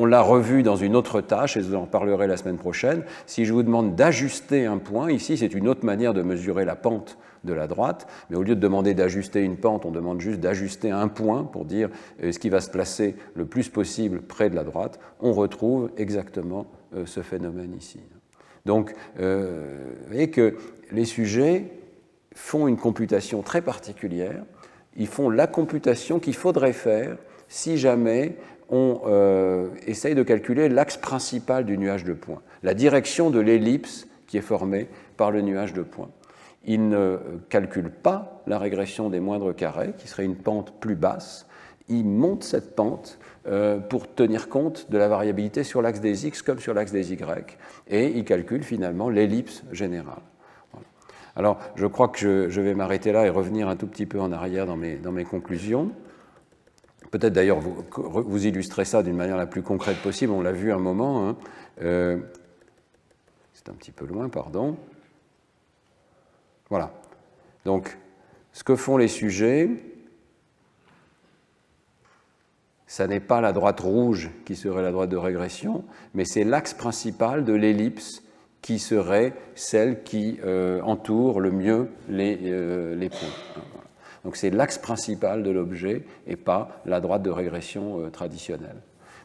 On l'a revu dans une autre tâche, et je vous en parlerai la semaine prochaine. Si je vous demande d'ajuster un point, ici c'est une autre manière de mesurer la pente de la droite, mais au lieu de demander d'ajuster une pente, on demande juste d'ajuster un point pour dire ce qui va se placer le plus possible près de la droite. On retrouve exactement ce phénomène ici. Donc, vous voyez que les sujets font une computation très particulière. Ils font la computation qu'il faudrait faire si jamais on essaye de calculer l'axe principal du nuage de points, la direction de l'ellipse qui est formée par le nuage de points. Il ne calcule pas la régression des moindres carrés, qui serait une pente plus basse. Il monte cette pente pour tenir compte de la variabilité sur l'axe des x comme sur l'axe des y, et il calcule finalement l'ellipse générale. Voilà. Alors, je crois que je vais m'arrêter là et revenir un tout petit peu en arrière dans mes conclusions. Peut-être d'ailleurs vous illustrez ça d'une manière la plus concrète possible, on l'a vu un moment. Hein. C'est un petit peu loin, pardon. Voilà. Donc, ce que font les sujets, ça n'est pas la droite rouge qui serait la droite de régression, mais c'est l'axe principal de l'ellipse qui serait celle qui entoure le mieux les points. Donc c'est l'axe principal de l'objet et pas la droite de régression traditionnelle.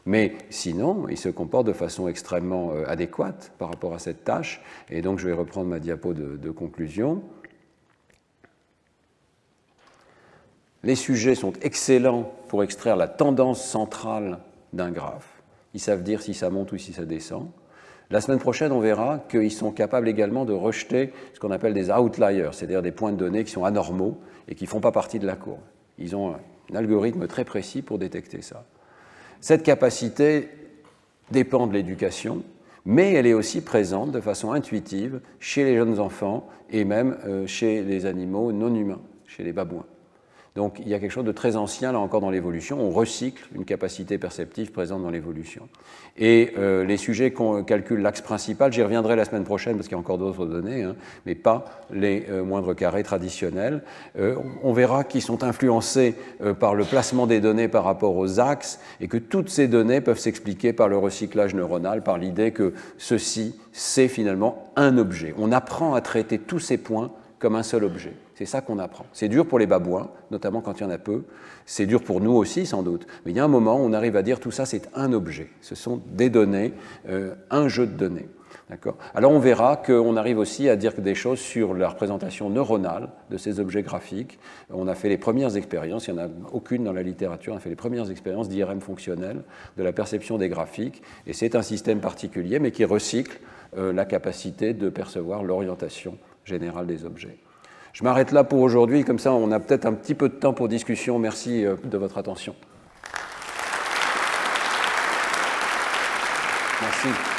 Mais sinon, il se comporte de façon extrêmement adéquate par rapport à cette tâche. Et donc je vais reprendre ma diapo de conclusion. Les sujets sont excellents pour extraire la tendance centrale d'un graphe. Ils savent dire si ça monte ou si ça descend. La semaine prochaine, on verra qu'ils sont capables également de rejeter ce qu'on appelle des outliers, c'est-à-dire des points de données qui sont anormaux et qui ne font pas partie de la courbe. Ils ont un algorithme très précis pour détecter ça. Cette capacité dépend de l'éducation, mais elle est aussi présente de façon intuitive chez les jeunes enfants et même chez les animaux non humains, chez les babouins. Donc il y a quelque chose de très ancien là encore dans l'évolution, on recycle une capacité perceptive présente dans l'évolution. Et les sujets qu'on calcule l'axe principal, j'y reviendrai la semaine prochaine parce qu'il y a encore d'autres données, hein, mais pas les moindres carrés traditionnels. On verra qu'ils sont influencés par le placement des données par rapport aux axes et que toutes ces données peuvent s'expliquer par le recyclage neuronal, par l'idée que ceci, c'est finalement un objet. On apprend à traiter tous ces points comme un seul objet. C'est ça qu'on apprend. C'est dur pour les babouins, notamment quand il y en a peu. C'est dur pour nous aussi, sans doute. Mais il y a un moment où on arrive à dire tout ça, c'est un objet. Ce sont des données, un jeu de données. Alors on verra qu'on arrive aussi à dire des choses sur la représentation neuronale de ces objets graphiques. On a fait les premières expériences, il n'y en a aucune dans la littérature, on a fait les premières expériences d'IRM fonctionnel, de la perception des graphiques. Et c'est un système particulier, mais qui recycle la capacité de percevoir l'orientation générale des objets. Je m'arrête là pour aujourd'hui, comme ça on a peut-être un petit peu de temps pour discussion. Merci de votre attention. Merci.